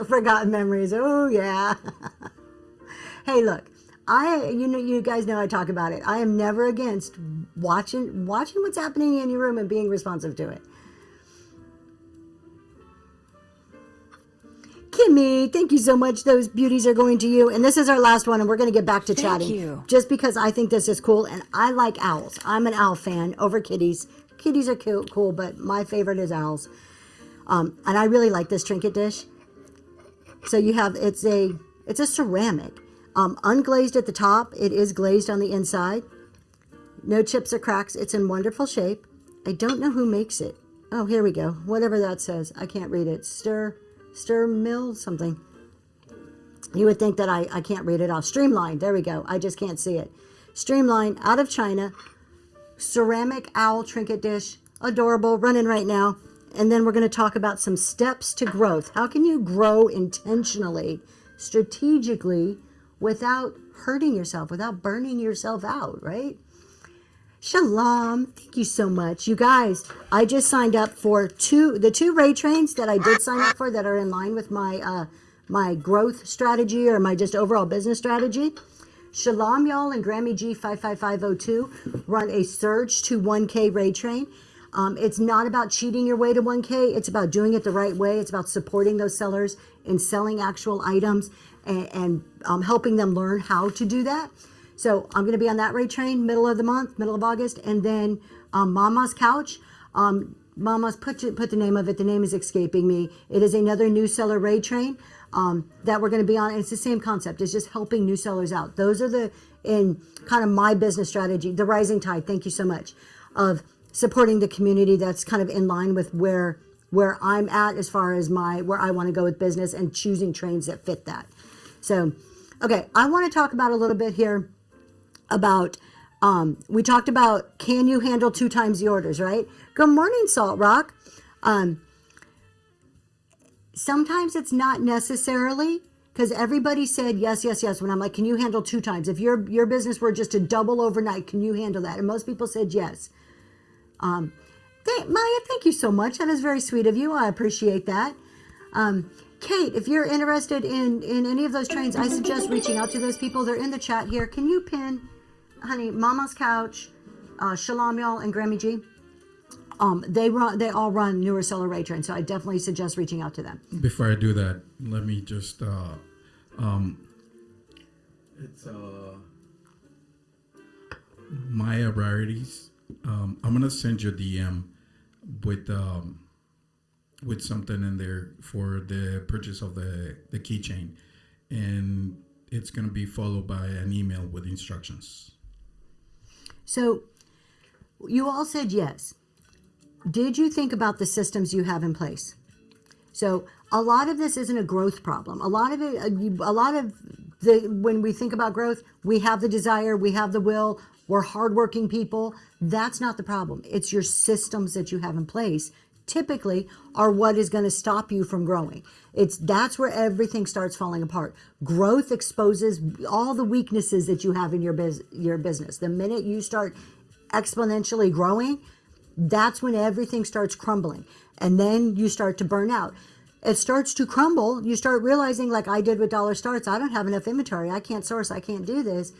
Forgotten memories. Oh yeah. Hey, look. You guys know I talk about it. I am never against watching what's happening in your room and being responsive to it. Kimmy, thank you so much. Those beauties are going to you. And this is our last one, and we're going to get back to chatting. Thank you. Just because I think this is cool, and I like owls. I'm an owl fan over kitties. Kitties are cool, but my favorite is owls. And I really like this trinket dish. So you have, it's a ceramic. Unglazed at the top. It is glazed on the inside. No chips or cracks. It's in wonderful shape. I don't know who makes it. Oh, here we go. Whatever that says. I can't read it. Stir Mill something. You would think that I can't read it off. Streamline. There we go. I just can't see it. Streamline out of China. Ceramic owl trinket dish. Adorable. Running right now. And then we're going to talk about some steps to growth. How can you grow intentionally, strategically, without hurting yourself, without burning yourself out, right? Shalom. Thank you so much. You guys, I just signed up for the two raid trains that I did sign up for that are in line with my my growth strategy or my just overall business strategy. Shalom, y'all, and Grammy G55502 run a Surge to 1K raid train. It's not about cheating your way to 1K. It's about doing it the right way. It's about supporting those sellers and selling actual items and helping them learn how to do that. So I'm going to be on that rate train middle of the month, middle of August. And then Mama's Couch. Mama's put the name of it. The name is escaping me. It is another new seller raid train that we're going to be on. And it's the same concept. It's just helping new sellers out. Those are in kind of my business strategy, the rising tide. Thank you so much, of supporting the community. That's kind of in line with where I'm at as far as where I want to go with business and choosing trains that fit that. So, okay, I want to talk about a little bit here about, we talked about, can you handle 2 times the orders, right? Good morning, Salt Rock. Sometimes it's not necessarily, because everybody said yes, yes, yes, when I'm like, can you handle 2 times? If your business were just to double overnight, can you handle that? And most people said yes. Maya, thank you so much. That is very sweet of you. I appreciate that. Kate, if you're interested in any of those trains, I suggest reaching out to those people. They're in the chat here. Can you pin, honey, Mama's Couch, Shalom Y'all, and Grammy G? They all run newer seller rate trains, so I definitely suggest reaching out to them. Before I do that, let me just it's Maya Rarities. I'm gonna send you a DM with something in there for the purchase of the keychain, and it's gonna be followed by an email with instructions. So you all said yes. Did you think about the systems you have in place? So a lot of this isn't a growth problem. When we think about growth, we have the desire, we have the will, we're hardworking people. That's not the problem. It's your systems that you have in place typically are what is going to stop you from growing. That's where everything starts falling apart. Growth exposes all the weaknesses that you have in your business. The minute you start exponentially growing, that's when everything starts crumbling. And then you start to burn out. It starts to crumble. You start realizing, like I did with Dollar Starts, I don't have enough inventory. I can't source. I can't do this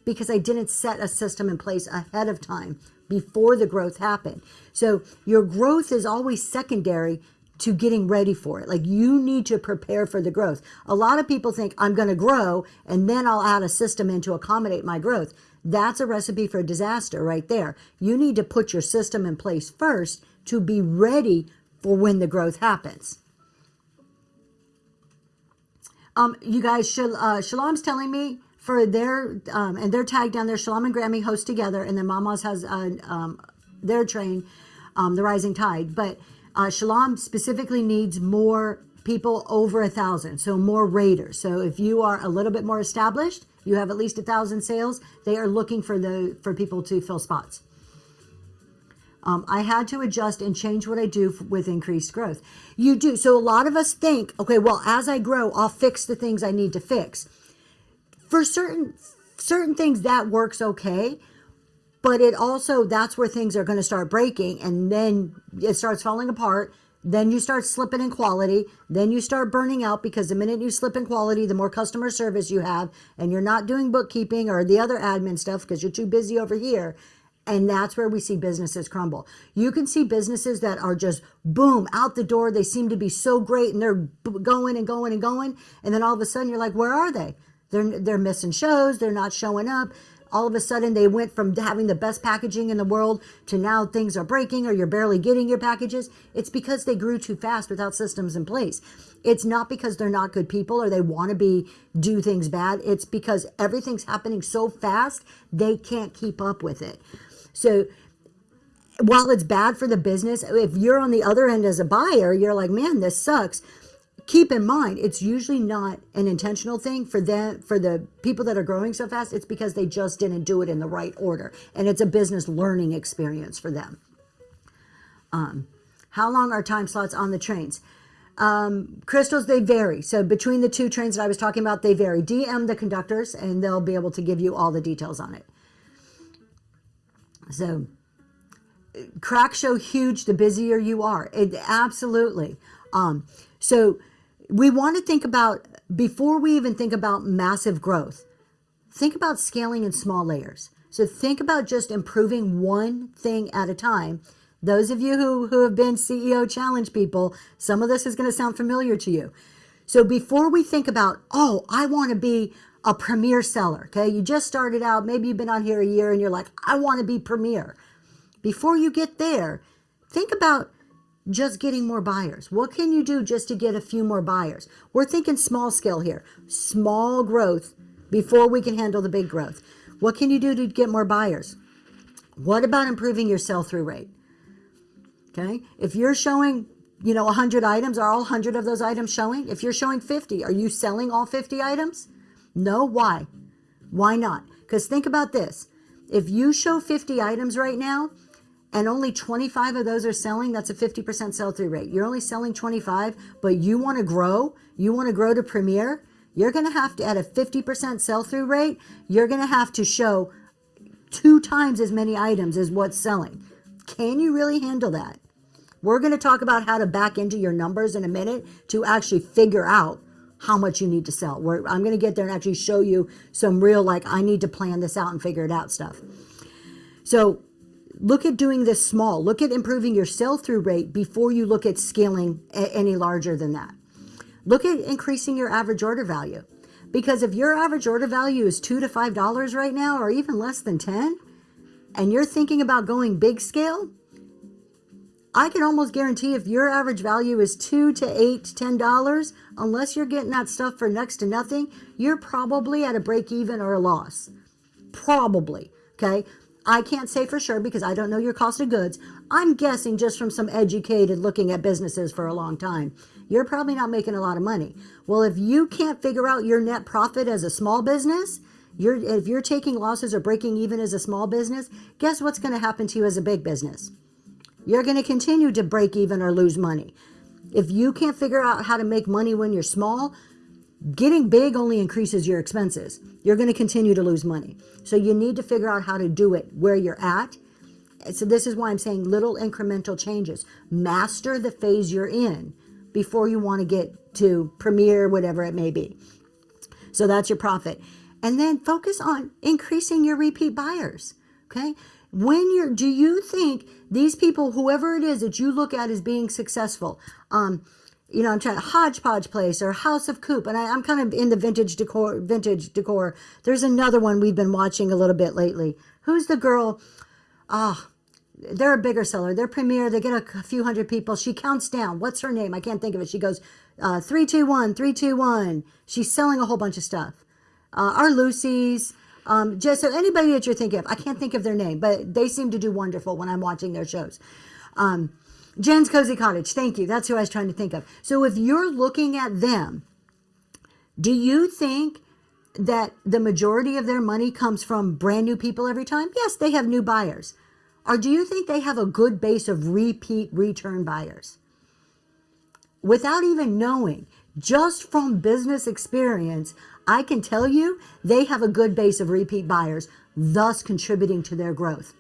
because I didn't set a system in place ahead of time before the growth happened. So your growth is always secondary to getting ready for it. Like you need to prepare for the growth. A lot of people think I'm going to grow and then I'll add a system in to accommodate my growth. That's a recipe for disaster right there. You need to put your system in place first to be ready for when the growth happens. You guys, Shalom's telling me for their, and they're tagged down there, Shalom and Grammy host together, and then Mama's has their train, the Rising Tide. But Shalom specifically needs more people over 1,000, so more raiders. So if you are a little bit more established, you have at least 1,000 sales, they are looking for people to fill spots. I had to adjust and change what I do with increased growth. You do. So a lot of us think, okay, well, as I grow, I'll fix the things I need to fix. For certain things, that works okay. But it also, that's where things are going to start breaking, and then it starts falling apart. Then you start slipping in quality. Then you start burning out, because the minute you slip in quality, the more customer service you have, and you're not doing bookkeeping or the other admin stuff because you're too busy over here. And that's where we see businesses crumble. You can see businesses that are just boom, out the door. They seem to be so great and they're going and going and going. And then all of a sudden you're like, where are they? They're missing shows. They're not showing up. All of a sudden they went from having the best packaging in the world to now things are breaking or you're barely getting your packages. It's because they grew too fast without systems in place. It's not because they're not good people or they want to do things bad. It's because everything's happening so fast, they can't keep up with it. So while it's bad for the business, if you're on the other end as a buyer, you're like, man, this sucks. Keep in mind, it's usually not an intentional thing for the people that are growing so fast. It's because they just didn't do it in the right order. And it's a business learning experience for them. How long are time slots on the trains? Crystals, they vary. So between the 2 trains that I was talking about, they vary. DM the conductors and they'll be able to give you all the details on it. So cracks show huge the busier you are. Absolutely. So we want to think about, before we even think about massive growth, think about scaling in small layers. So think about just improving one thing at a time. Those of you who have been CEO Challenge people, some of this is going to sound familiar to you. So before we think about, oh, I want to be a premier seller, okay? You just started out, maybe you've been on here a year and you're like, I want to be premier. Before you get there, think about just getting more buyers. What can you do just to get a few more buyers? We're thinking small scale here, small growth before we can handle the big growth. What can you do to get more buyers? What about improving your sell-through rate? Okay, if you're showing, 100 items, are all 100 of those items showing? If you're showing 50, are you selling all 50 items? No, why? Why not? Because think about this. If you show 50 items right now and only 25 of those are selling, that's a 50% sell-through rate. You're only selling 25, but you want to grow to premier, you're going to have to, at a 50% sell-through rate, you're going to have to show 2 times as many items as what's selling. Can you really handle that? We're going to talk about how to back into your numbers in a minute to actually figure out how much you need to sell. I'm going to get there and actually show you some real, I need to plan this out and figure it out stuff. So look at doing this small. Look at improving your sell-through rate before you look at scaling any larger than that. Look at increasing your average order value. Because if your average order value is $2 to $5 right now, or even less than 10, and you're thinking about going big scale, I can almost guarantee if your average value is $2 to $8, $10, unless you're getting that stuff for next to nothing, you're probably at a break even or a loss. Probably, okay? I can't say for sure because I don't know your cost of goods. I'm guessing just from some educated looking at businesses for a long time, you're probably not making a lot of money. Well, if you can't figure out your net profit as a small business, if you're taking losses or breaking even as a small business, guess what's going to happen to you as a big business? You're going to continue to break even or lose money. If you can't figure out how to make money when you're small, getting big only increases your expenses. You're going to continue to lose money. So you need to figure out how to do it where you're at. So this is why I'm saying little incremental changes. Master the phase you're in before you want to get to premier, whatever it may be. So that's your profit. And then focus on increasing your repeat buyers. Okay? Do you think these people, whoever it is that you look at as being successful, I'm trying to Hodgepodge Place or House of Coop, and I'm kind of in the vintage decor. There's another one we've been watching a little bit lately. Who's the girl? They're a bigger seller. They're premier. They get a few hundred people. She counts down. What's her name? I can't think of it. She goes, 3, 2, 1, 3, 2, 1. She's selling a whole bunch of stuff. Our Lucy's. Just so anybody that you're thinking of, I can't think of their name, but they seem to do wonderful when I'm watching their shows. Jen's Cozy Cottage. Thank you. That's who I was trying to think of. So if you're looking at them, do you think that the majority of their money comes from brand new people every time? Yes, they have new buyers. Or do you think they have a good base of repeat return buyers? Without even knowing, just from business experience, I can tell you they have a good base of repeat buyers, thus contributing to their growth.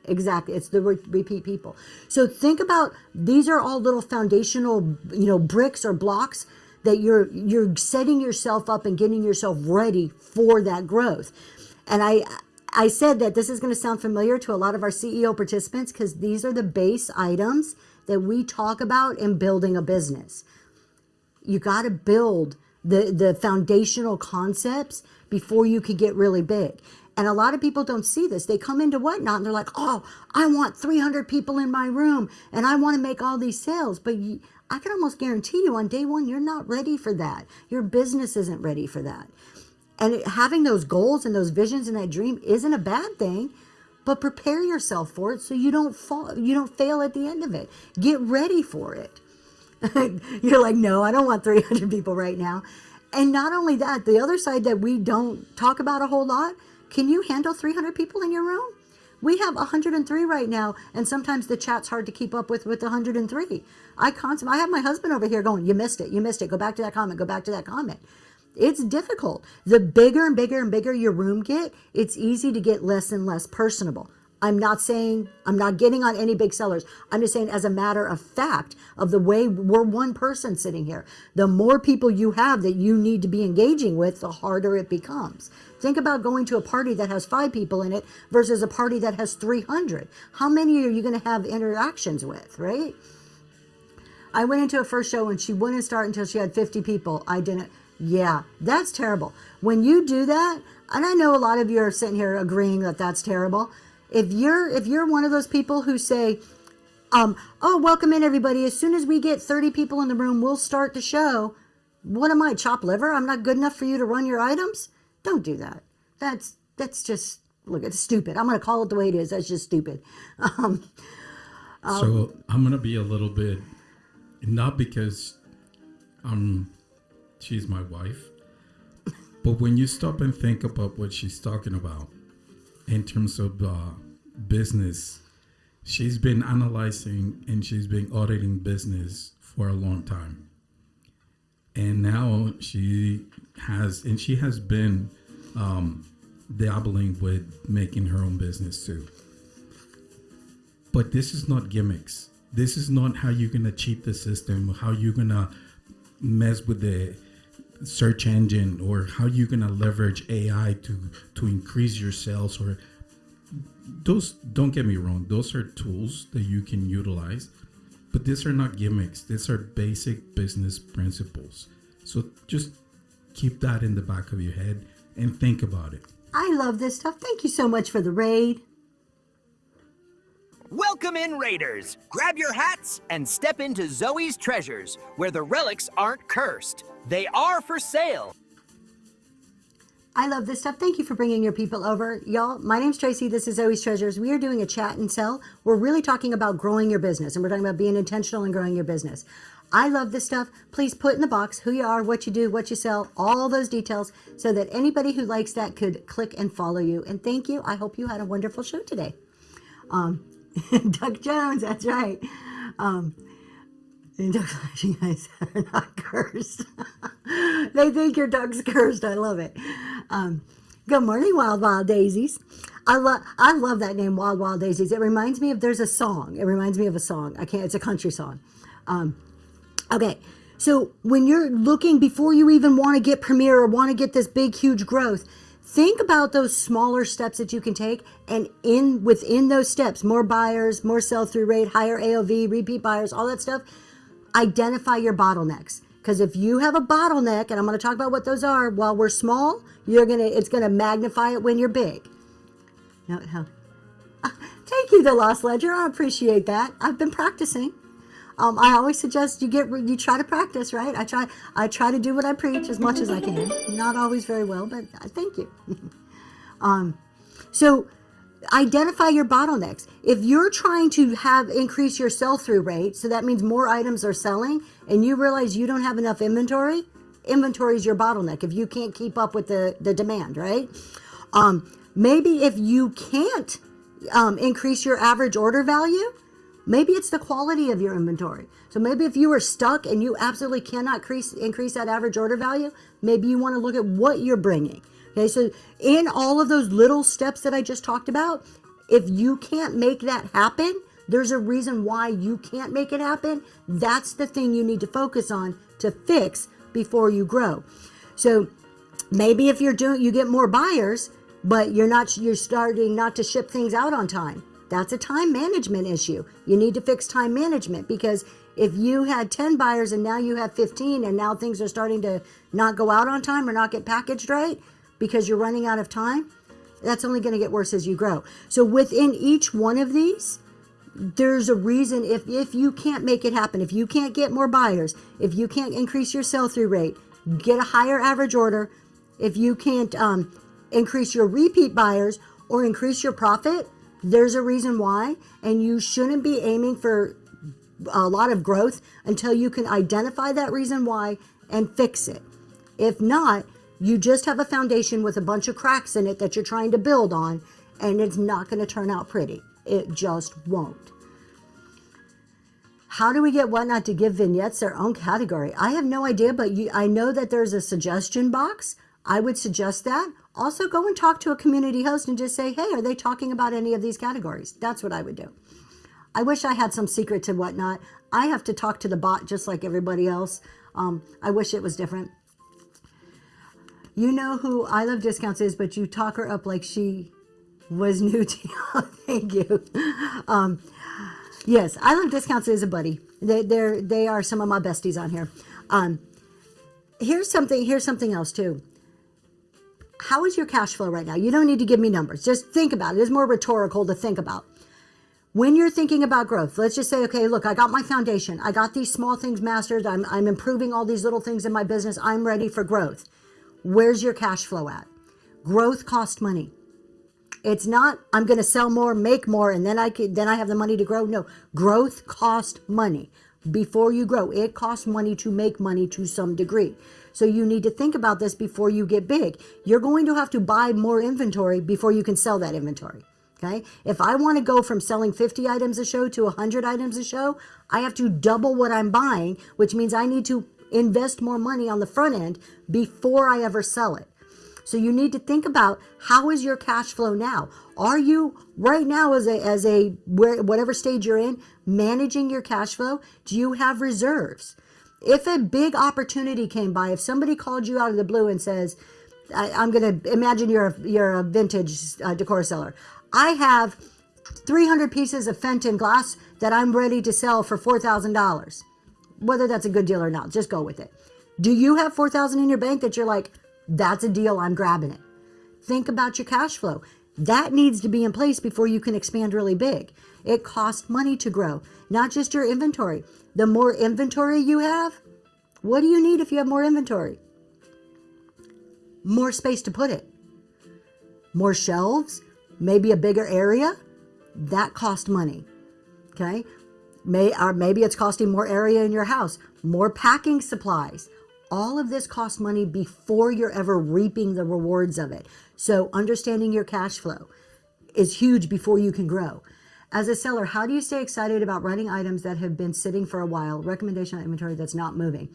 Exactly. It's the repeat people. So think about, these are all little foundational, bricks or blocks that you're setting yourself up and getting yourself ready for that growth. And I said that this is going to sound familiar to a lot of our CEO participants because these are the base items that we talk about in building a business. You got to build the foundational concepts before you can get really big. And a lot of people don't see this. They come into Whatnot and they're like, oh, I want 300 people in my room and I want to make all these sales. But I can almost guarantee you on day one, you're not ready for that. Your business isn't ready for that. And having those goals and those visions and that dream isn't a bad thing, but prepare yourself for it so you don't fail at the end of it. Get ready for it. You're like, no, I don't want 300 people right now. And not only that, the other side that we don't talk about a whole lot, can you handle 300 people in your room? We have 103 right now, and sometimes the chat's hard to keep up with 103. I have my husband over here going, you missed it, go back to that comment. It's difficult. The bigger and bigger and bigger your room get, it's easy to get less and less personable. I'm not saying, I'm not getting on any big sellers. I'm just saying as a matter of fact of the way we're one person sitting here, the more people you have that you need to be engaging with, the harder it becomes. Think about going to a party that has 5 people in it versus a party that has 300. How many are you going to have interactions with, right? I went into a first show and she wouldn't start until she had 50 people. I didn't. Yeah, that's terrible. When you do that, and I know a lot of you are sitting here agreeing that that's terrible. If you're one of those people who say, oh, welcome in everybody. As soon as we get 30 people in the room, we'll start the show. What am I, chopped liver? I'm not good enough for you to run your items? Don't do that. That's just, look, it's stupid. I'm going to call it the way it is. That's just stupid. So I'm going to be a little bit, not because she's my wife, but when you stop and think about what she's talking about in terms of business, she's been analyzing and she's been auditing business for a long time. And now she has been dabbling with making her own business too. But this is not gimmicks. This is not how you're going to cheat the system, how you're going to mess with the search engine, or how you're going to leverage AI to increase your sales. Or those, don't get me wrong, those are tools that you can utilize, but these are not gimmicks. These are basic business principles. So just keep that in the back of your head and think about it. I love this stuff. Thank you so much for the raid. Welcome in, Raiders! Grab your hats and step into Zoe's Treasures, where the relics aren't cursed. They are for sale. I love this stuff. Thank you for bringing your people over. Y'all, my name's Tracy. This is Zoe's Treasures. We are doing a chat and sell. We're really talking about growing your business, and we're talking about being intentional and growing your business. I love this stuff. Please put in the box who you are, what you do, what you sell, all those details, so that anybody who likes that could click and follow you. And thank you. I hope you had a wonderful show today. Doug Jones, that's right. And Doug's flashing eyes are not cursed. They think your Doug's cursed. I love it. Good morning, Wild Wild Daisies. I love that name, Wild Wild Daisies. It reminds me of, there's a song. It reminds me of a song. It's a country song. Okay, so when you're looking, before you even want to get Premier or want to get this big, huge growth, think about those smaller steps that you can take, and within those steps, more buyers, more sell-through rate, higher AOV, repeat buyers, all that stuff. Identify your bottlenecks, because if you have a bottleneck, and I'm going to talk about what those are, while we're small, it's gonna magnify it when you're big. No. Thank you, The Lost Ledger. I appreciate that. I've been practicing. I always suggest you try to practice, right? I try to do what I preach as much as I can. Not always very well, but thank you. So identify your bottlenecks. If you're trying to increase your sell-through rate, so that means more items are selling, and you realize you don't have enough inventory is your bottleneck. If you can't keep up with the demand, right? Maybe if you can't increase your average order value, maybe it's the quality of your inventory. So maybe if you are stuck and you absolutely cannot increase that average order value, maybe you want to look at what you're bringing. Okay, so in all of those little steps that I just talked about, if you can't make that happen, there's a reason why you can't make it happen. That's the thing you need to focus on to fix before you grow. So maybe if you get more buyers, but you're starting not to ship things out on time. That's a time management issue. You need to fix time management, because if you had 10 buyers and now you have 15, and now things are starting to not go out on time or not get packaged right because you're running out of time, that's only going to get worse as you grow. So within each one of these, there's a reason. If you can't make it happen, if you can't get more buyers, if you can't increase your sell-through rate, get a higher average order, if you can't increase your repeat buyers or increase your profit, there's a reason why, and you shouldn't be aiming for a lot of growth until you can identify that reason why and fix it. If not, you just have a foundation with a bunch of cracks in it that you're trying to build on, and it's not going to turn out pretty. It just won't. How do we get Whatnot to give vignettes their own category? I have no idea, but I know that there's a suggestion box I would suggest that. Also, go and talk to a community host and just say, hey, are they talking about any of these categories? That's what I would do. I wish I had some secret to whatnot. I have to talk to the bot just like everybody else. I wish it was different. You know who I Love Discounts is, but you talk her up like she was new to you. Thank you. Yes, I Love Discounts is a buddy. They are some of my besties on here. Here's something else too. How is your cash flow right now? You don't need to give me numbers. Just think about it. It's more rhetorical to think about. When you're thinking about growth, let's just say, okay, look, I got my foundation. I got these small things mastered. I'm improving all these little things in my business. I'm ready for growth. Where's your cash flow at? Growth costs money. It's not, I'm going to sell more, make more, and then I have the money to grow. No, growth costs money. Before you grow, it costs money to make money to some degree. So you need to think about this before you get big. You're going to have to buy more inventory before you can sell that inventory. Okay. If I want to go from selling 50 items a show to 100 items a show, I have to double what I'm buying, which means I need to invest more money on the front end before I ever sell it. So you need to think about, how is your cash flow now? Are you right now whatever stage you're in, managing your cash flow? Do you have reserves? If a big opportunity came by, if somebody called you out of the blue and says, I'm going to imagine you're a vintage decor seller. I have 300 pieces of Fenton glass that I'm ready to sell for $4,000. Whether that's a good deal or not, just go with it. Do you have $4,000 in your bank that you're like, that's a deal, I'm grabbing it? Think about your cash flow. That needs to be in place before you can expand really big. It costs money to grow, not just your inventory. The more inventory you have, what do you need if you have more inventory? More space to put it. More shelves, maybe a bigger area. That costs money. Okay? Maybe it's costing more area in your house, more packing supplies. All of this costs money before you're ever reaping the rewards of it. So understanding your cash flow is huge before you can grow. As a seller, how do you stay excited about running items that have been sitting for a while? Recommendation on inventory that's not moving.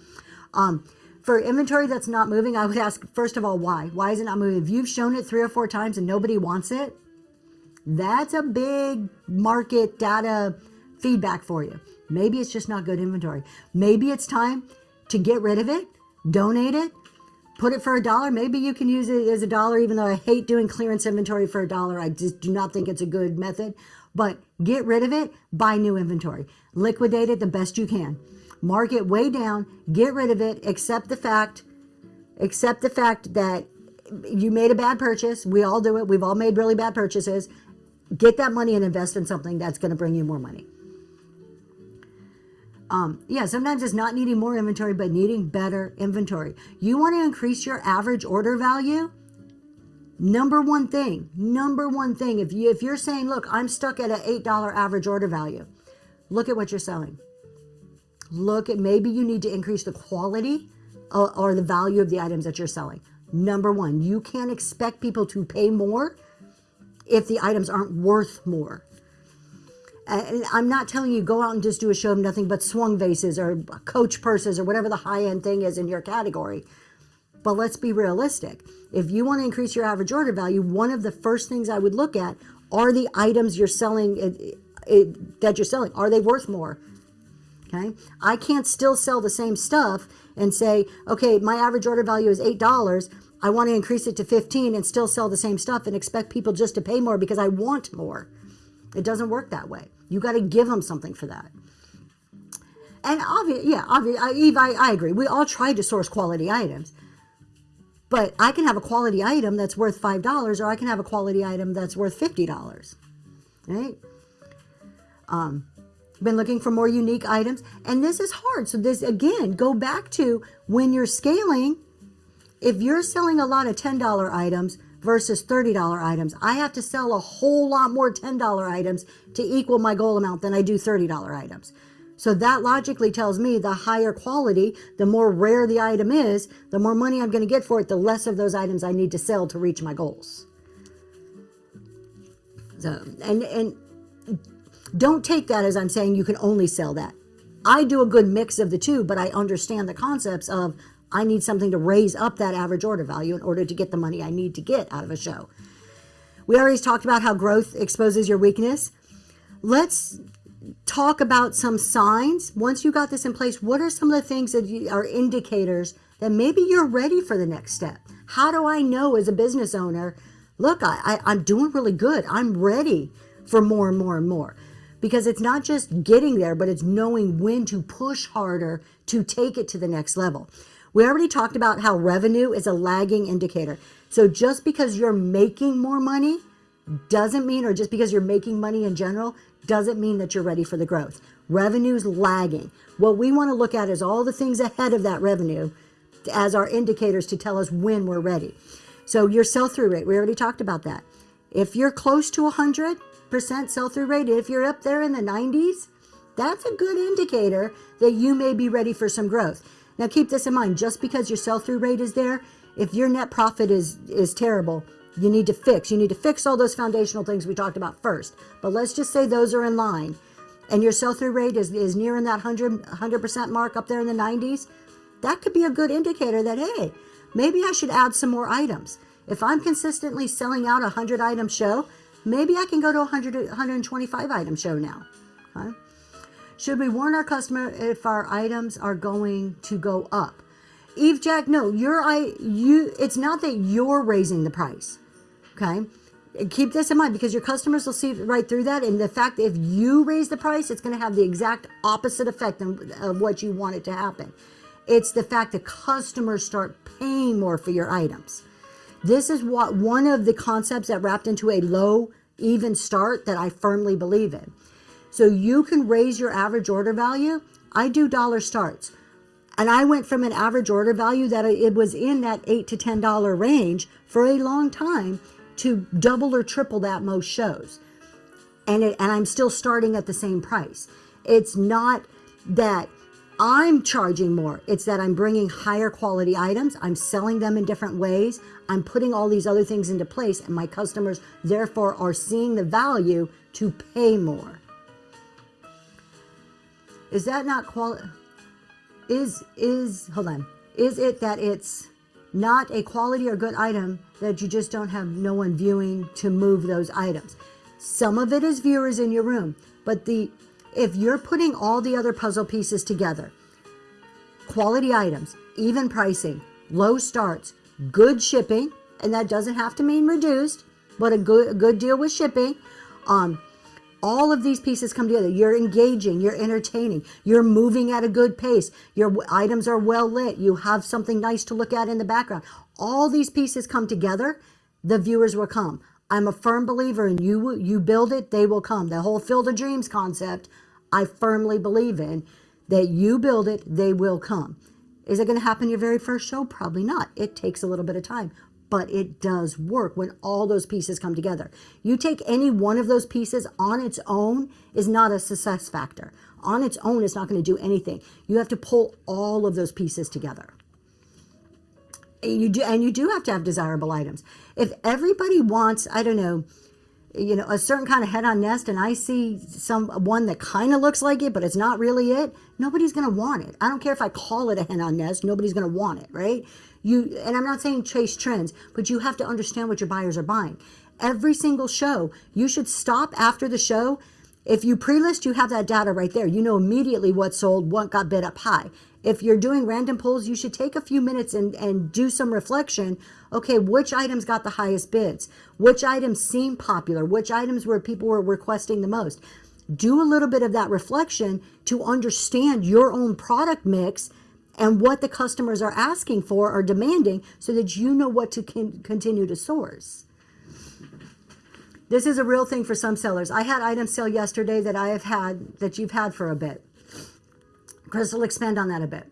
For inventory that's not moving, I would ask, first of all, why? Why is it not moving? If you've shown it 3 or 4 times and nobody wants it, that's a big market data feedback for you. Maybe it's just not good inventory. Maybe it's time to get rid of it, donate it, put it for $1. Maybe you can use it as $1, even though I hate doing clearance inventory for $1. I just do not think it's a good method. But get rid of it, buy new inventory. Liquidate it the best you can. Mark it way down, get rid of it, accept the fact that you made a bad purchase. We all do it. We've all made really bad purchases. Get that money and invest in something that's going to bring you more money. Sometimes it's not needing more inventory, but needing better inventory. You want to increase your average order value? Number one thing, if you're saying, look, I'm stuck at an $8 average order value, look at what you're selling. Look at, maybe you need to increase the quality or the value of the items that you're selling. Number one, you can't expect people to pay more if the items aren't worth more. And I'm not telling you go out and just do a show of nothing but swung vases or Coach purses or whatever the high-end thing is in your category. But let's be realistic. If you want to increase your average order value, one of the first things I would look at are the items you're selling that you're selling. Are they worth more? Okay. I can't still sell the same stuff and say, okay, my average order value is $8. I want to increase it to $15 and still sell the same stuff and expect people just to pay more because I want more. It doesn't work that way. You got to give them something for that. And Eve, I agree. We all try to source quality items. But I can have a quality item that's worth $5, or I can have a quality item that's worth $50. Right? Been looking for more unique items. And this is hard. So this, again, go back to when you're scaling. If you're selling a lot of $10 items versus $30 items, I have to sell a whole lot more $10 items to equal my goal amount than I do $30 items. So that logically tells me the higher quality, the more rare the item is, the more money I'm going to get for it, the less of those items I need to sell to reach my goals. So, and don't take that as I'm saying you can only sell that. I do a good mix of the two, but I understand the concepts of I need something to raise up that average order value in order to get the money I need to get out of a show. We already talked about how growth exposes your weakness. Let's talk about some signs. Once you got this in place, what are some of the things that are indicators that maybe you're ready for the next step? How do I know as a business owner, look, I'm doing really good. I'm ready for more and more and more. Because it's not just getting there, but it's knowing when to push harder to take it to the next level. We already talked about how revenue is a lagging indicator. So just because you're making more money doesn't mean, or just because you're making money in general, doesn't mean that you're ready for the growth. Revenue's lagging. What we want to look at is all the things ahead of that revenue as our indicators to tell us when we're ready. So your sell-through rate, we already talked about that. If you're close to 100% sell-through rate, if you're up there in the 90s, that's a good indicator that you may be ready for some growth. Now keep this in mind, just because your sell-through rate is there, if your net profit is terrible, you need to fix all those foundational things we talked about first. But let's just say those are in line and your sell-through rate is nearing that 100% mark, up there in the 90s. That could be a good indicator that, hey, maybe I should add some more items. If I'm consistently selling out a 100 item show, maybe I can go to a 125 item show now. Okay? Should we warn our customer if our items are going to go up? Eve Jack, no, it's not that you're raising the price. Okay? Keep this in mind, because your customers will see right through that. And the fact that if you raise the price, it's going to have the exact opposite effect of what you want it to happen. It's the fact that customers start paying more for your items. This is one of the concepts that wrapped into a low even start that I firmly believe in. So you can raise your average order value. I do dollar starts. And I went from an average order value that it was in that $8 to $10 range for a long time to double or triple that most shows. And I'm still starting at the same price. It's not that I'm charging more. It's that I'm bringing higher quality items. I'm selling them in different ways. I'm putting all these other things into place, and my customers therefore are seeing the value to pay more. Is that not quality? Hold on. Is it that it's not a quality or good item that you just don't have no one viewing to move those items? Some of it is viewers in your room, but if you're putting all the other puzzle pieces together, quality items, even pricing, low starts, good shipping, and that doesn't have to mean reduced, but a good deal with shipping, all of these pieces come together. You're engaging, you're entertaining, you're moving at a good pace, your items are well lit, you have something nice to look at in the background. All these pieces come together, the viewers will come. I'm a firm believer in you build it, they will come. The whole Field of Dreams concept, I firmly believe in, that you build it, they will come. Is it going to happen your very first show? Probably not. It takes a little bit of time, but it does work when all those pieces come together. You take any one of those pieces on its own is not a success factor. On its own, it's not going to do anything. You have to pull all of those pieces together. And you do have to have desirable items. If everybody wants, I don't know, a certain kind of head-on nest, and I see one that kind of looks like it, but it's not really it, nobody's going to want it. I don't care if I call it a head-on nest, nobody's going to want it, right? And I'm not saying chase trends, but you have to understand what your buyers are buying. Every single show, you should stop after the show. If you pre-list, you have that data right there. You know immediately what sold, what got bid up high. If you're doing random pulls, you should take a few minutes and do some reflection. Okay, which items got the highest bids? Which items seem popular? Which items where people were requesting the most? Do a little bit of that reflection to understand your own product mix and what the customers are asking for or demanding, so that you know what to continue to source. This is a real thing for some sellers. I had items sell yesterday that you've had for a bit. Chris will expand on that a bit,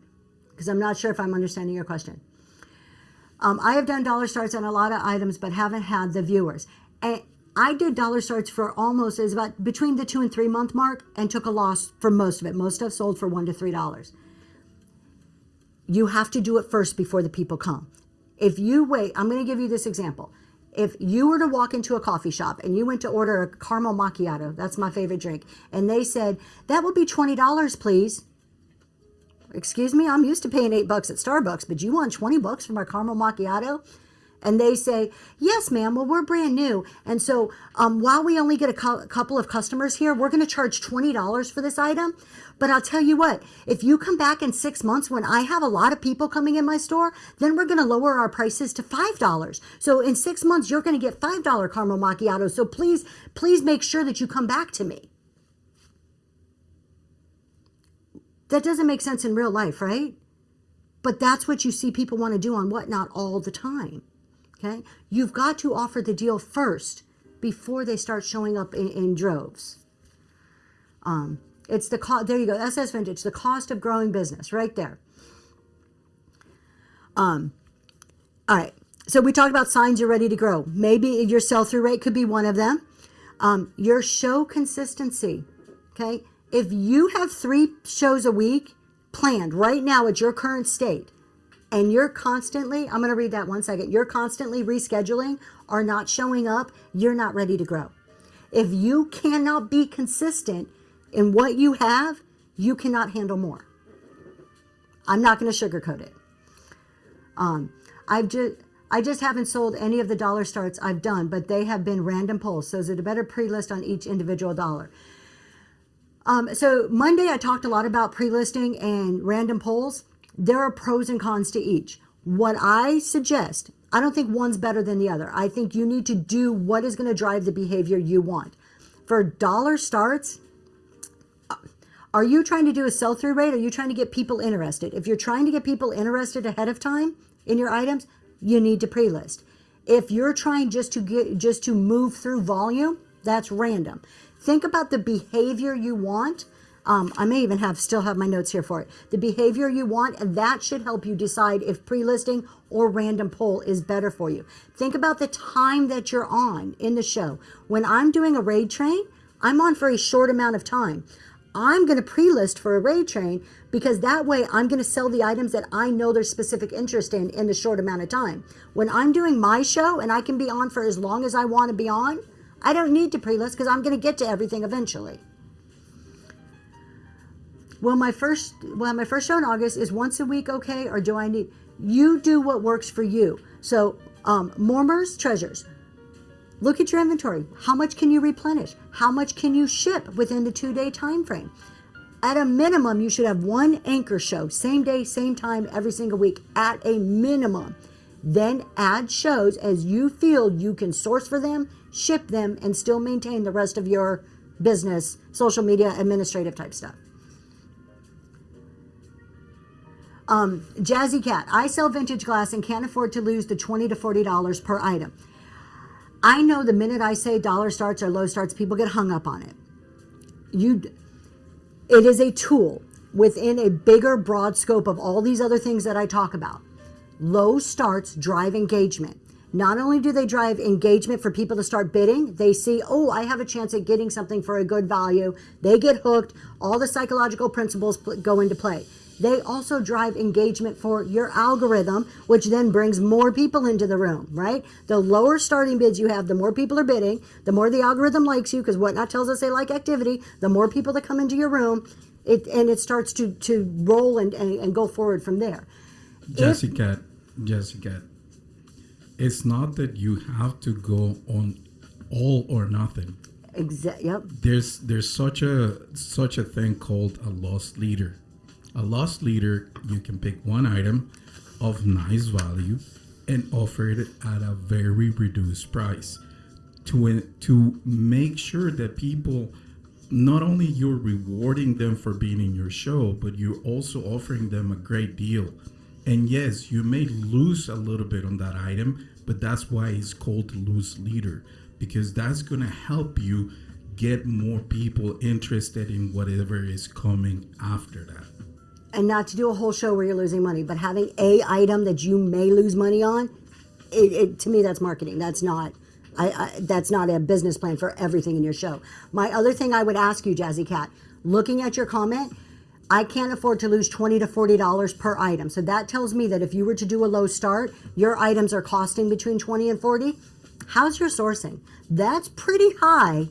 because I'm not sure if I'm understanding your question. I have done dollar starts on a lot of items, but haven't had the viewers. And I did dollar starts for almost, it was about between the 2 and 3 month mark, and took a loss for most of it. Most stuff sold for $1 to $3. You have to do it first before the people come. If you wait, I'm going to give you this example. If you were to walk into a coffee shop and you went to order a caramel macchiato, that's my favorite drink, and they said, that will be $20, please. excuse me, I'm used to paying $8 at Starbucks, but you want $20 for my caramel macchiato? And they say, yes, ma'am, well, we're brand new. And so while we only get a couple of customers here, we're going to charge $20 for this item. But I'll tell you what, if you come back in 6 months when I have a lot of people coming in my store, then we're going to lower our prices to $5. So in 6 months, you're going to get $5 caramel macchiato. So please make sure that you come back to me. That doesn't make sense in real life, right? But that's what you see people want to do on Whatnot all the time. Okay, you've got to offer the deal first before they start showing up in droves. It's the cost. There you go. SS Vintage, the cost of growing business, right there. All right. So we talked about signs you're ready to grow. Maybe your sell-through rate could be one of them. Your show consistency. Okay, if you have 3 shows a week planned right now at your current state, and you're constantly, I'm going to read that 1 second, you're constantly rescheduling or not showing up, you're not ready to grow. If you cannot be consistent in what you have, you cannot handle more. I'm not going to sugarcoat it. I just haven't sold any of the dollar starts I've done, but they have been random pulls. So is it a better pre-list on each individual dollar? So Monday I talked a lot about pre-listing and random pulls. There are pros and cons to each. What I suggest, I don't think one's better than the other. I think you need to do what is going to drive the behavior you want. For dollar starts, are you trying to do a sell-through rate? Or are you trying to get people interested? If you're trying to get people interested ahead of time in your items, you need to pre-list. If you're trying just to move through volume, that's random. Think about the behavior you want. I may even still have my notes here for it. The behavior you want, and that should help you decide if pre-listing or random pull is better for you. Think about the time that you're on in the show. When I'm doing a raid train, I'm on for a short amount of time. I'm going to pre-list for a raid train because that way I'm going to sell the items that I know there's specific interest in the short amount of time. When I'm doing my show and I can be on for as long as I want to be on, I don't need to pre-list because I'm going to get to everything eventually. Well, my first show in August is once a week, okay? Or do I need, you do what works for you. So, Mormers, treasures. Look at your inventory. How much can you replenish? How much can you ship within the 2-day time frame? At a minimum, you should have 1 anchor show, same day, same time, every single week, at a minimum. Then add shows as you feel you can source for them, ship them, and still maintain the rest of your business, social media, administrative type stuff. Jazzy Cat, I sell vintage glass and can't afford to lose the $20 to $40 per item. I know the minute I say dollar starts or low starts, people get hung up on it. It is a tool within a bigger, broad scope of all these other things that I talk about. Low starts drive engagement. Not only do they drive engagement for people to start bidding, they see, oh, I have a chance at getting something for a good value. They get hooked. All the psychological principles go into play. They also drive engagement for your algorithm, which then brings more people into the room, right? The lower starting bids you have, the more people are bidding, the more the algorithm likes you, because Whatnot tells us they like activity, the more people that come into your room, it starts to roll and go forward from there. Jessica, it's not that you have to go on all or nothing. Yep. There's such a thing called a loss leader. A loss leader, you can pick one item of nice value and offer it at a very reduced price to make sure that people, not only you're rewarding them for being in your show, but you're also offering them a great deal. And yes, you may lose a little bit on that item, but that's why it's called the loss leader, because that's going to help you get more people interested in whatever is coming after that. And not to do a whole show where you're losing money, but having a item that you may lose money on, to me, that's marketing. That's not a business plan for everything in your show. My other thing I would ask you, Jazzy Cat, looking at your comment, I can't afford to lose $20 to $40 per item. So that tells me that if you were to do a low start, your items are costing between $20 and $40. How's your sourcing? That's pretty high.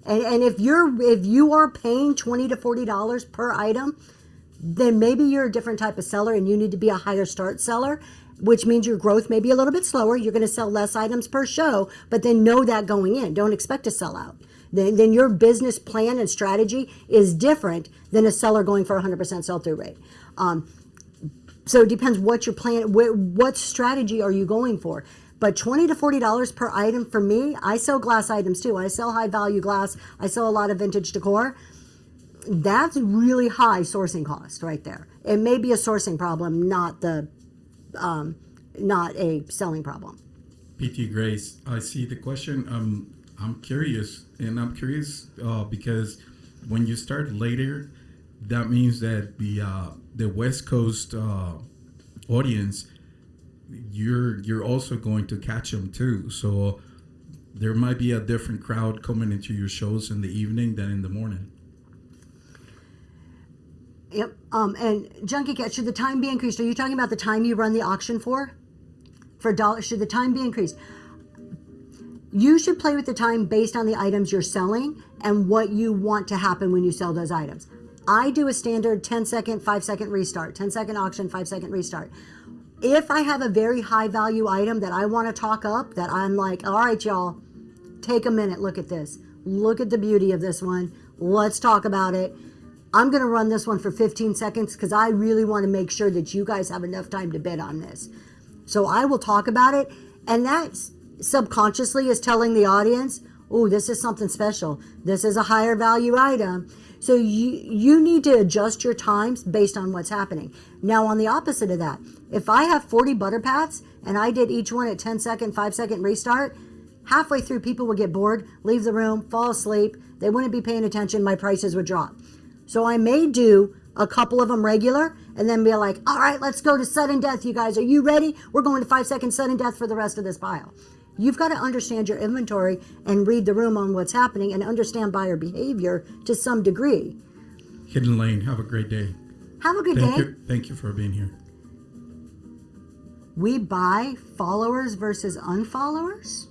And if you are paying $20 to $40 per item, then maybe you're a different type of seller and you need to be a higher start seller, which means your growth may be a little bit slower. You're going to sell less items per show, but then know that going in. Don't expect to sell out. Then your business plan and strategy is different than a seller going for 100% sell-through rate. So it depends what your plan, what strategy are you going for. But $20 to $40 per item for me, I sell glass items too. I sell high value glass. I sell a lot of vintage decor. That's really high sourcing cost right there. It may be a sourcing problem, not a selling problem. PT Grace, I see the question. I'm curious, and I'm curious because when you start later, that means that the West Coast audience, you're also going to catch them too. So there might be a different crowd coming into your shows in the evening than in the morning. Yep. And Junkie Cat, should the time be increased? Are you talking about the time you run the auction for? For dollars, should the time be increased? You should play with the time based on the items you're selling and what you want to happen when you sell those items. I do a standard 10-second, 5-second restart, 10-second auction, 5-second restart. If I have a very high value item that I want to talk up, that I'm like, all right, y'all, take a minute, look at this. Look at the beauty of this one. Let's talk about it. I'm going to run this one for 15 seconds because I really want to make sure that you guys have enough time to bid on this. So I will talk about it. And that subconsciously is telling the audience, oh, this is something special. This is a higher value item. So you need to adjust your times based on what's happening. Now, on the opposite of that, if I have 40 butter pats and I did each one at 10-second, 5-second restart, halfway through people would get bored, leave the room, fall asleep. They wouldn't be paying attention. My prices would drop. So I may do a couple of them regular and then be like, all right, let's go to sudden death, you guys. Are you ready? We're going to 5-second sudden death for the rest of this pile. You've got to understand your inventory and read the room on what's happening and understand buyer behavior to some degree. Hidden Lane, have a great day. Have a good day. Thank you for being here. We buy followers versus unfollowers?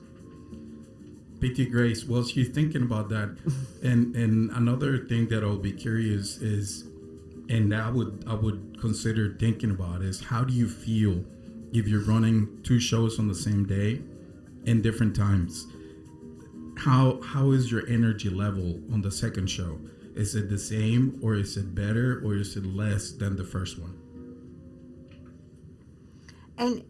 PT Grace, well, she's thinking about that. and another thing that I'll be curious is, and I would consider thinking about is, how do you feel if you're running 2 shows on the same day in different times? How is your energy level on the second show? Is it the same, or is it better, or is it less than the first one? And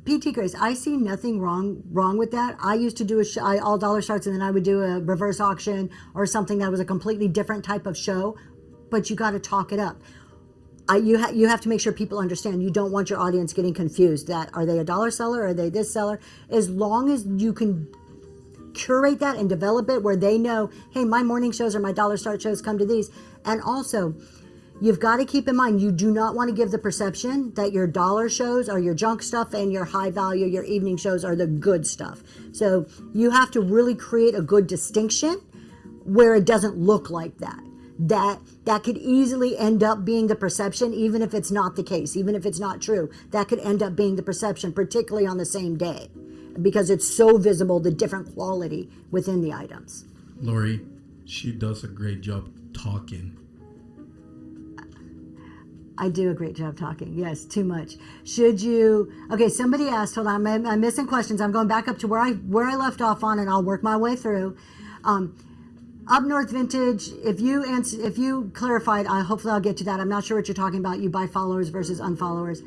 PT Grace, I see nothing wrong with that. I used to do all dollar starts, and then I would do a reverse auction or something that was a completely different type of show. But you got to talk it up. You have to make sure people understand. You don't want your audience getting confused. That are they a dollar seller? Or are they this seller? As long as you can curate that and develop it where they know, hey, my morning shows or my dollar start shows come to these. And also, you've got to keep in mind, you do not want to give the perception that your dollar shows are your junk stuff and your high value, your evening shows are the good stuff. So you have to really create a good distinction where it doesn't look like that. That could easily end up being the perception, even if it's not the case, even if it's not true. That could end up being the perception, particularly on the same day, because it's so visible, the different quality within the items. Lori, she does a great job talking. I do a great job talking. Yes, too much. Should you? Okay, somebody asked. Hold on, I'm missing questions. I'm going back up to where I left off on, and I'll work my way through. Up North Vintage. If you clarified, hopefully I'll get to that. I'm not sure what you're talking about. You buy followers versus unfollowers.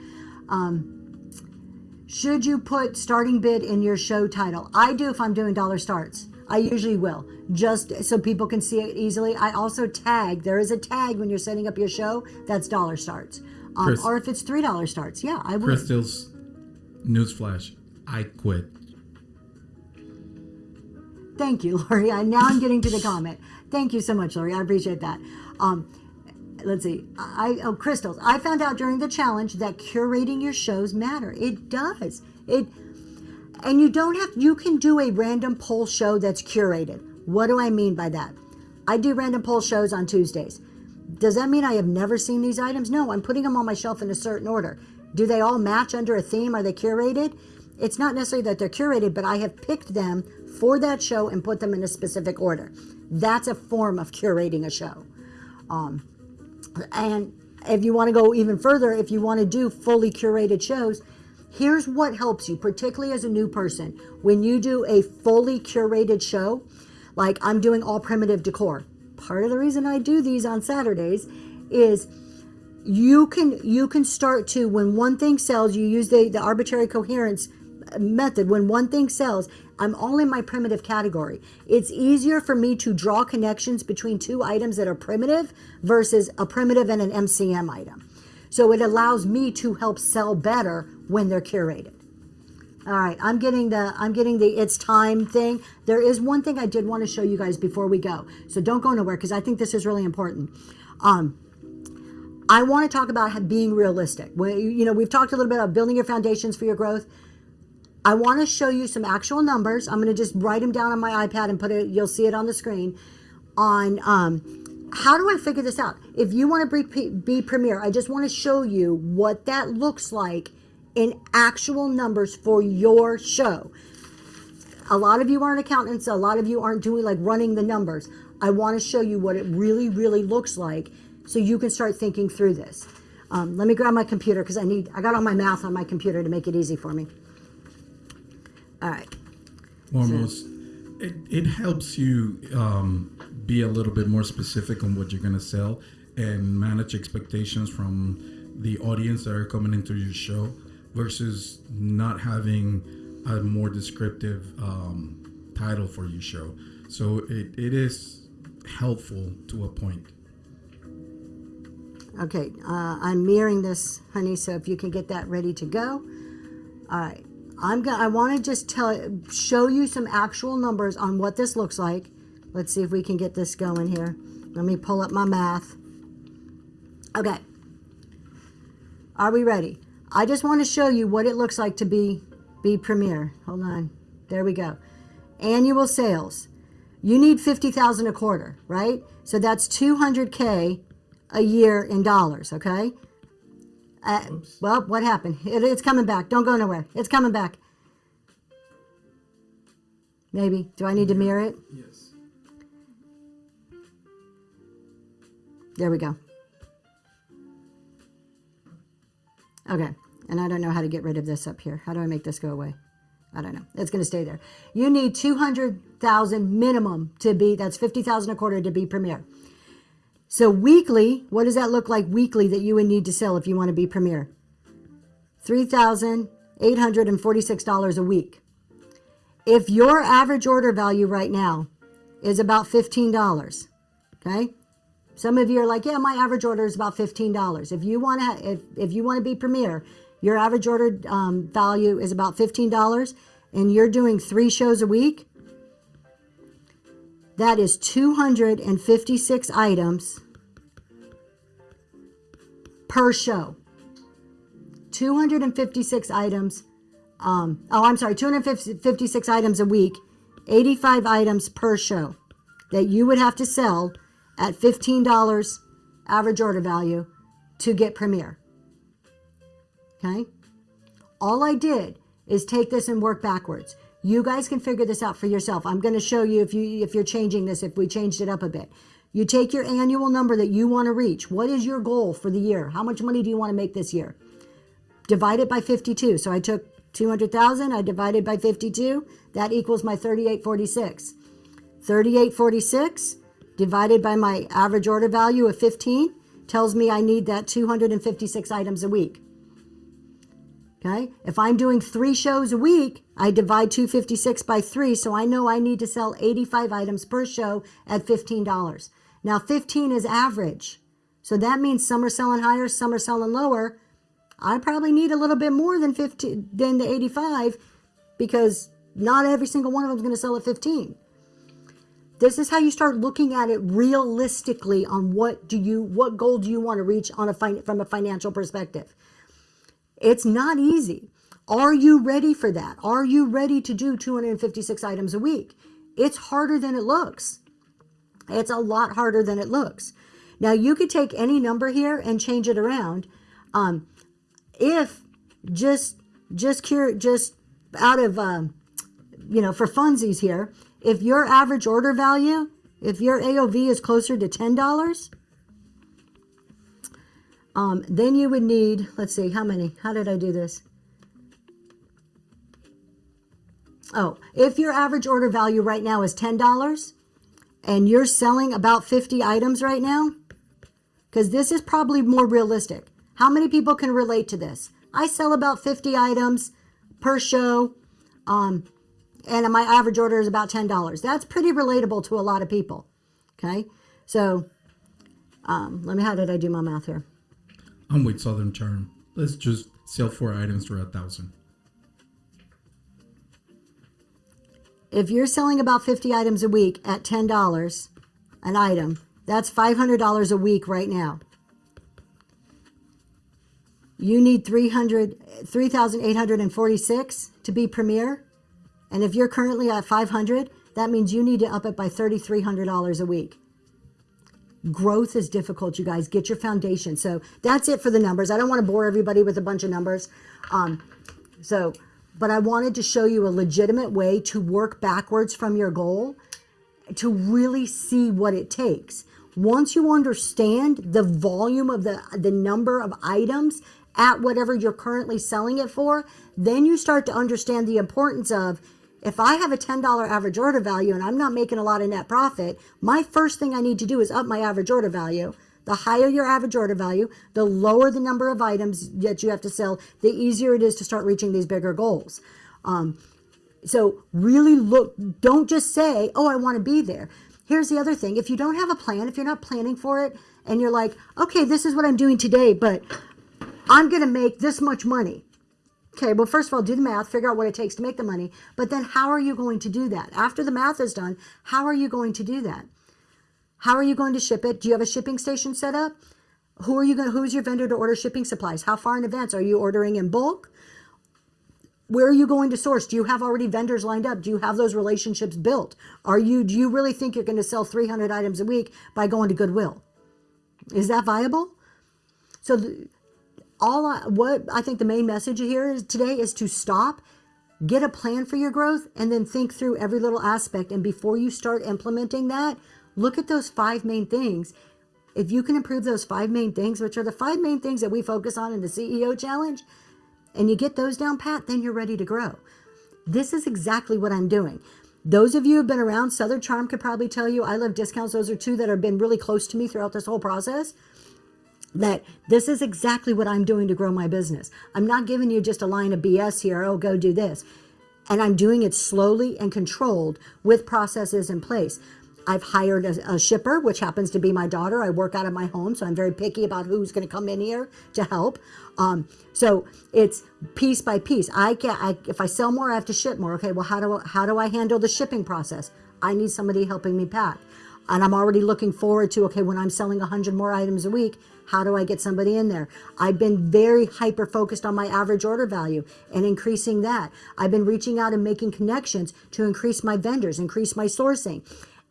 Should you put starting bid in your show title? I do if I'm doing dollar starts. I usually will, just so people can see it easily. I also tag. There is a tag when you're setting up your show that's dollar starts. Or if it's $3 starts. Yeah, I would. Crystal's newsflash, I quit. Thank you, Lori. Now I'm getting to the comment. Thank you so much, Lori. I appreciate that. Let's see. Crystals. I found out during the challenge that curating your shows matter. It does. And you can do a random poll show that's curated. What do I mean by that? I do random poll shows on Tuesdays. Does that mean I have never seen these items? No, I'm putting them on my shelf in a certain order. Do they all match under a theme? Are they curated? It's not necessarily that they're curated, but I have picked them for that show and put them in a specific order. That's a form of curating a show. And if you want to go even further, if you want to do fully curated shows, here's what helps you, particularly as a new person. When you do a fully curated show, like I'm doing all primitive decor. Part of the reason I do these on Saturdays is you can start to, when one thing sells, you use the arbitrary coherence method. When one thing sells, I'm all in my primitive category. It's easier for me to draw connections between two items that are primitive versus a primitive and an MCM item. So it allows me to help sell better when they're curated. All right, I'm getting the it's time thing. There is one thing I did want to show you guys before we go. So don't go nowhere because I think this is really important. I want to talk about being realistic. We've talked a little bit about building your foundations for your growth. I want to show you some actual numbers. I'm going to just write them down on my iPad and put it, you'll see it on the screen, on how do I figure this out? If you want to be Premier, I just want to show you what that looks like in actual numbers for your show. A lot of you aren't accountants. A lot of you aren't doing like running the numbers. I want to show you what it really, really looks like so you can start thinking through this. Let me grab my computer because I got all my math on my computer to make it easy for me. All right. Almost. It helps you be a little bit more specific on what you're going to sell and manage expectations from the audience that are coming into your show versus not having a more descriptive title for your show. So it is helpful to a point. Okay, I'm mirroring this, honey, so if you can get that ready to go. All right. I want to just show you some actual numbers on what this looks like. Let's see if we can get this going here. Let me pull up my math. Okay. Are we ready? I just want to show you what it looks like to be Premier. Hold on. There we go. Annual sales. You need $50,000 a quarter, right? So that's $200K a year in dollars, okay? Well, what happened? It's coming back. Don't go nowhere. It's coming back. Maybe. Do I need to mirror it? Yes. There we go. Okay. And I don't know how to get rid of this up here. How do I make this go away? I don't know. It's going to stay there. You need 200,000 minimum to be, that's 50,000 a quarter to be Premier. So weekly, what does that look like weekly that you would need to sell if you want to be Premier? $3,846 a week. If your average order value right now is about $15, okay? Some of you are like, yeah, my average order is about $15. If you want to be Premier, your average order value is about $15, and you're doing 3 shows a week. That is 256 items per show. 256 items. 256 items a week. 85 items per show that you would have to sell at $15 average order value to get Premier. Okay? All I did is take this and work backwards. You guys can figure this out for yourself. I'm going to show you if you're changing this, if we changed it up a bit. You take your annual number that you want to reach. What is your goal for the year? How much money do you want to make this year? Divide it by 52. So I took 200,000, I divided by 52. That equals my 3846. 3846 divided by my average order value of 15 tells me I need that 256 items a week. Okay, if I'm doing 3 shows a week, I divide 256 by 3, so I know I need to sell 85 items per show at $15. Now, 15 is average, so that means some are selling higher, some are selling lower. I probably need a little bit more than the 85 because not every single one of them is going to sell at 15. This is how you start looking at it realistically on what goal do you want to reach from a financial perspective. It's not easy. Are you ready for that? Are you ready to do 256 items a week? It's harder than it looks. It's a lot harder than it looks. Now, you could take any number here and change it around. If just out of, for funsies here, if your average order value, if your AOV is closer to $10, Then you would need, let's see, how many? How did I do this? Oh, if your average order value right now is $10 and you're selling about 50 items right now, because this is probably more realistic. How many people can relate to this? I sell about 50 items per show, and my average order is about $10. That's pretty relatable to a lot of people. Okay, so how did I do my math here? I'm with Southern Charm. Let's just sell 4 items for 1,000. If you're selling about 50 items a week at $10 an item, that's $500 a week right now. You need 3,846 to be premier. And if you're currently at 500, that means you need to up it by $3,300 a week. Growth is difficult, you guys. Get your foundation. So that's it for the numbers. I don't want to bore everybody with a bunch of numbers. But I wanted to show you a legitimate way to work backwards from your goal to really see what it takes. Once you understand the volume of the number of items at whatever you're currently selling it for, then you start to understand the importance of, if I have a $10 average order value and I'm not making a lot of net profit, my first thing I need to do is up my average order value. The higher your average order value, the lower the number of items that you have to sell, the easier it is to start reaching these bigger goals. So really look, don't just say, oh, I want to be there. Here's the other thing. If you don't have a plan, if you're not planning for it, and you're like, okay, this is what I'm doing today, but I'm going to make this much money. Okay, well, first of all, do the math, figure out what it takes to make the money, but then how are you going to do that? After the math is done, how are you going to do that? How are you going to ship it? Do you have a shipping station set up? Who's your vendor to order shipping supplies? How far in advance? Are you ordering in bulk? Where are you going to source? Do you have already vendors lined up? Do you have those relationships built? Do you really think you're going to sell 300 items a week by going to Goodwill? Is that viable? So what I think the main message here today is to stop, get a plan for your growth, and then think through every little aspect. And before you start implementing that, look at those 5 main things. If you can improve those 5 main things, which are the 5 main things that we focus on in the CEO challenge, and you get those down pat, then you're ready to grow. This is exactly what I'm doing. Those of you who have been around, Southern Charm could probably tell you, I love discounts. Those are 2 that have been really close to me throughout this whole process. That this is exactly what I'm doing to grow my business. I'm not giving you just a line of BS here, oh, go do this. And I'm doing it slowly and controlled with processes in place. I've hired a shipper, which happens to be my daughter. I work out of my home, so I'm very picky about who's going to come in here to help. So it's piece by piece. If I sell more, I have to ship more. Okay, well, how do I handle the shipping process? I need somebody helping me pack. And I'm already looking forward to, okay, when I'm selling 100 more items a week, how do I get somebody in there? I've been very hyper focused on my average order value and increasing that. I've been reaching out and making connections to increase my vendors, increase my sourcing.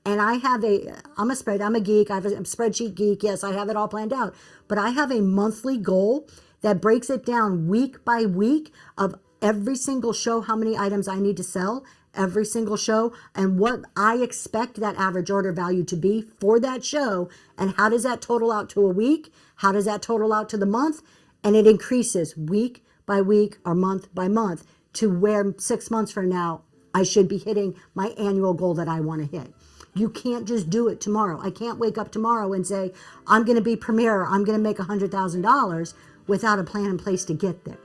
And I'm a geek. I'm a spreadsheet geek. Yes, I have it all planned out. But I have a monthly goal that breaks it down week by week of every single show, how many items I need to sell every single show, and what I expect that average order value to be for that show, and how does that total out to a week? How does that total out to the month? And it increases week by week or month by month to where 6 months from now, I should be hitting my annual goal that I want to hit. You can't just do it tomorrow. I can't wake up tomorrow and say, I'm going to be premier, I'm going to make $100,000 without a plan in place to get there.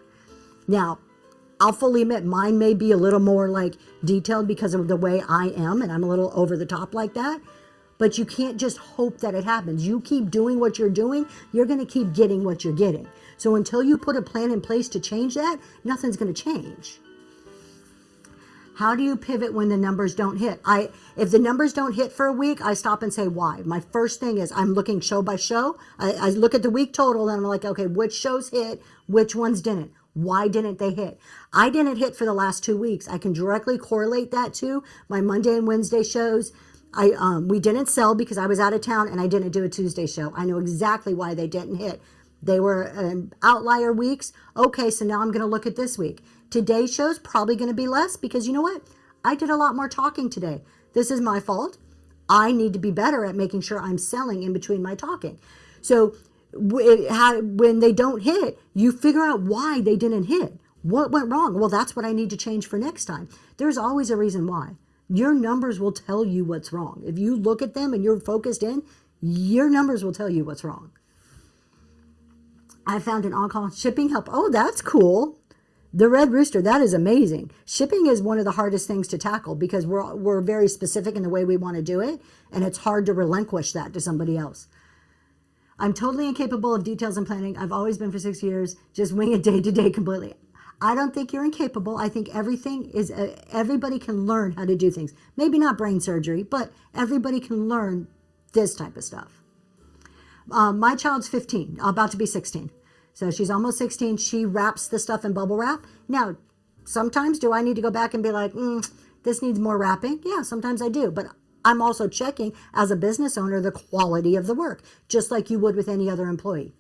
Now, I'll fully admit mine may be a little more like detailed because of the way I am, and I'm a little over the top like that. But you can't just hope that it happens. You keep doing what you're doing, you're going to keep getting what you're getting. So until you put a plan in place to change that, nothing's going to change. How do you pivot when the numbers don't hit? If the numbers don't hit for a week, I stop and say why. My first thing is I'm looking show by show. I look at the week total and I'm like, okay, which shows hit, which ones didn't? Why didn't they hit? I didn't hit for the last 2 weeks. I can directly correlate that to my Monday and Wednesday shows. We didn't sell because I was out of town and I didn't do a Tuesday show. I know exactly why they didn't hit. They were outlier weeks. Okay, so now I'm going to look at this week. Today's show's probably going to be less because you know what? I did a lot more talking today. This is my fault. I need to be better at making sure I'm selling in between my talking. So when they don't hit, you figure out why they didn't hit. What went wrong? Well, that's what I need to change for next time. There's always a reason why. Your numbers will tell you what's wrong. If you look at them and you're focused in, your numbers will tell you what's wrong. I found an on-call shipping help. Oh, that's cool. The Red Rooster, that is amazing. Shipping is one of the hardest things to tackle because we're very specific in the way we want to do it, and it's hard to relinquish that to somebody else. I'm totally incapable of details and planning. I've always been for 6 years, just wing it day to day completely. I don't think you're incapable. I think everybody can learn how to do things. Maybe not brain surgery, but everybody can learn this type of stuff. My child's 15, about to be 16. So she's almost 16. She wraps the stuff in bubble wrap. Now, sometimes do I need to go back and be like, this needs more wrapping? Yeah, sometimes I do. But I'm also checking as a business owner the quality of the work, just like you would with any other employee.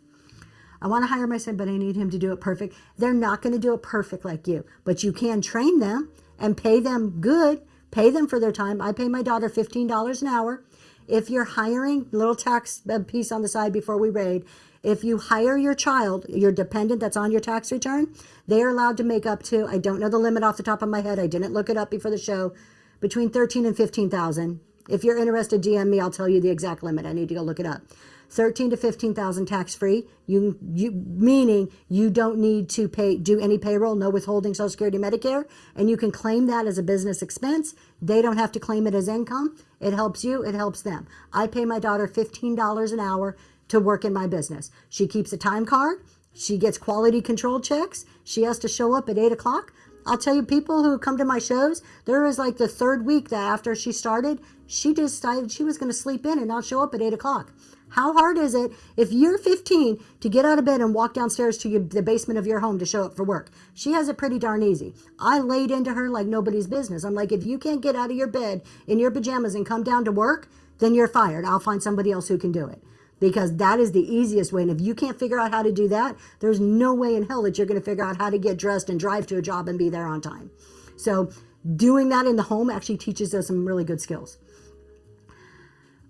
I want to hire my son, but I need him to do it perfect. They're not going to do it perfect like you, but you can train them and pay them good, pay them for their time. I pay my daughter $15 an hour. If you're hiring, little tax piece on the side before we raid, if you hire your child, your dependent that's on your tax return, they are allowed to make up to, I don't know the limit off the top of my head, I didn't look it up before the show, between $13,000 and $15,000. If you're interested, DM me, I'll tell you the exact limit. I need to go look it up. $13,000 to $15,000 tax-free, meaning you don't need to do any payroll, no withholding, Social Security, Medicare, and you can claim that as a business expense. They don't have to claim it as income. It helps you, it helps them. I pay my daughter $15 an hour to work in my business. She keeps a time card. She gets quality control checks. She has to show up at 8 o'clock. I'll tell you, people who come to my shows, there was like the third week that after she started, she decided she was going to sleep in and not show up at 8 o'clock. How hard is it if you're 15 to get out of bed and walk downstairs to the basement of your home to show up for work? She has it pretty darn easy. I laid into her like nobody's business. I'm like, if you can't get out of your bed in your pajamas and come down to work, then you're fired. I'll find somebody else who can do it. Because that is the easiest way. And if you can't figure out how to do that, there's no way in hell that you're going to figure out how to get dressed and drive to a job and be there on time. So doing that in the home actually teaches us some really good skills.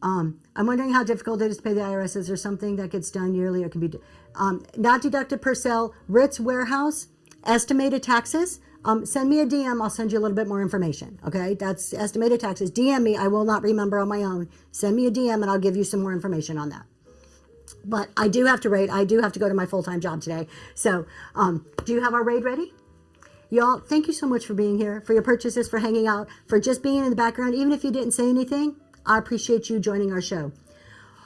I'm wondering how difficult it is to pay the IRS. Is there something that gets done yearly or can be not deducted per sale? Ritz Warehouse, estimated taxes. Send me a DM. I'll send you a little bit more information. Okay, that's estimated taxes. DM me. I will not remember on my own. Send me a DM and I'll give you some more information on that. But I do have to raid. I do have to go to my full-time job today. So do you have our raid ready? Y'all, thank you so much for being here, for your purchases, for hanging out, for just being in the background. Even if you didn't say anything, I appreciate you joining our show.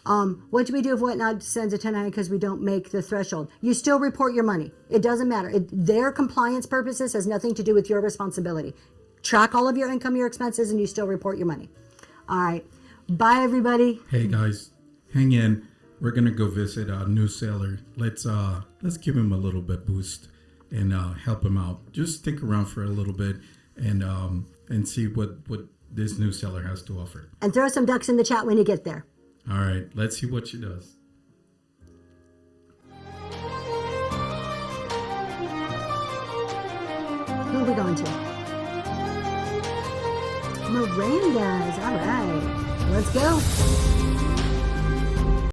What do we do if Whatnot sends a 1099 because we don't make the threshold? You still report your money. It doesn't matter. Their compliance purposes has nothing to do with your responsibility. Track all of your income, your expenses, and you still report your money. All right. Bye, everybody. Hey, guys. Hang in. We're going to go visit a new seller. Let's give him a little bit boost and help him out. Just stick around for a little bit and see what this new seller has to offer. And throw some ducks in the chat when you get there. All right, let's see what she does. Who are we going to? Miranda's. All right, let's go.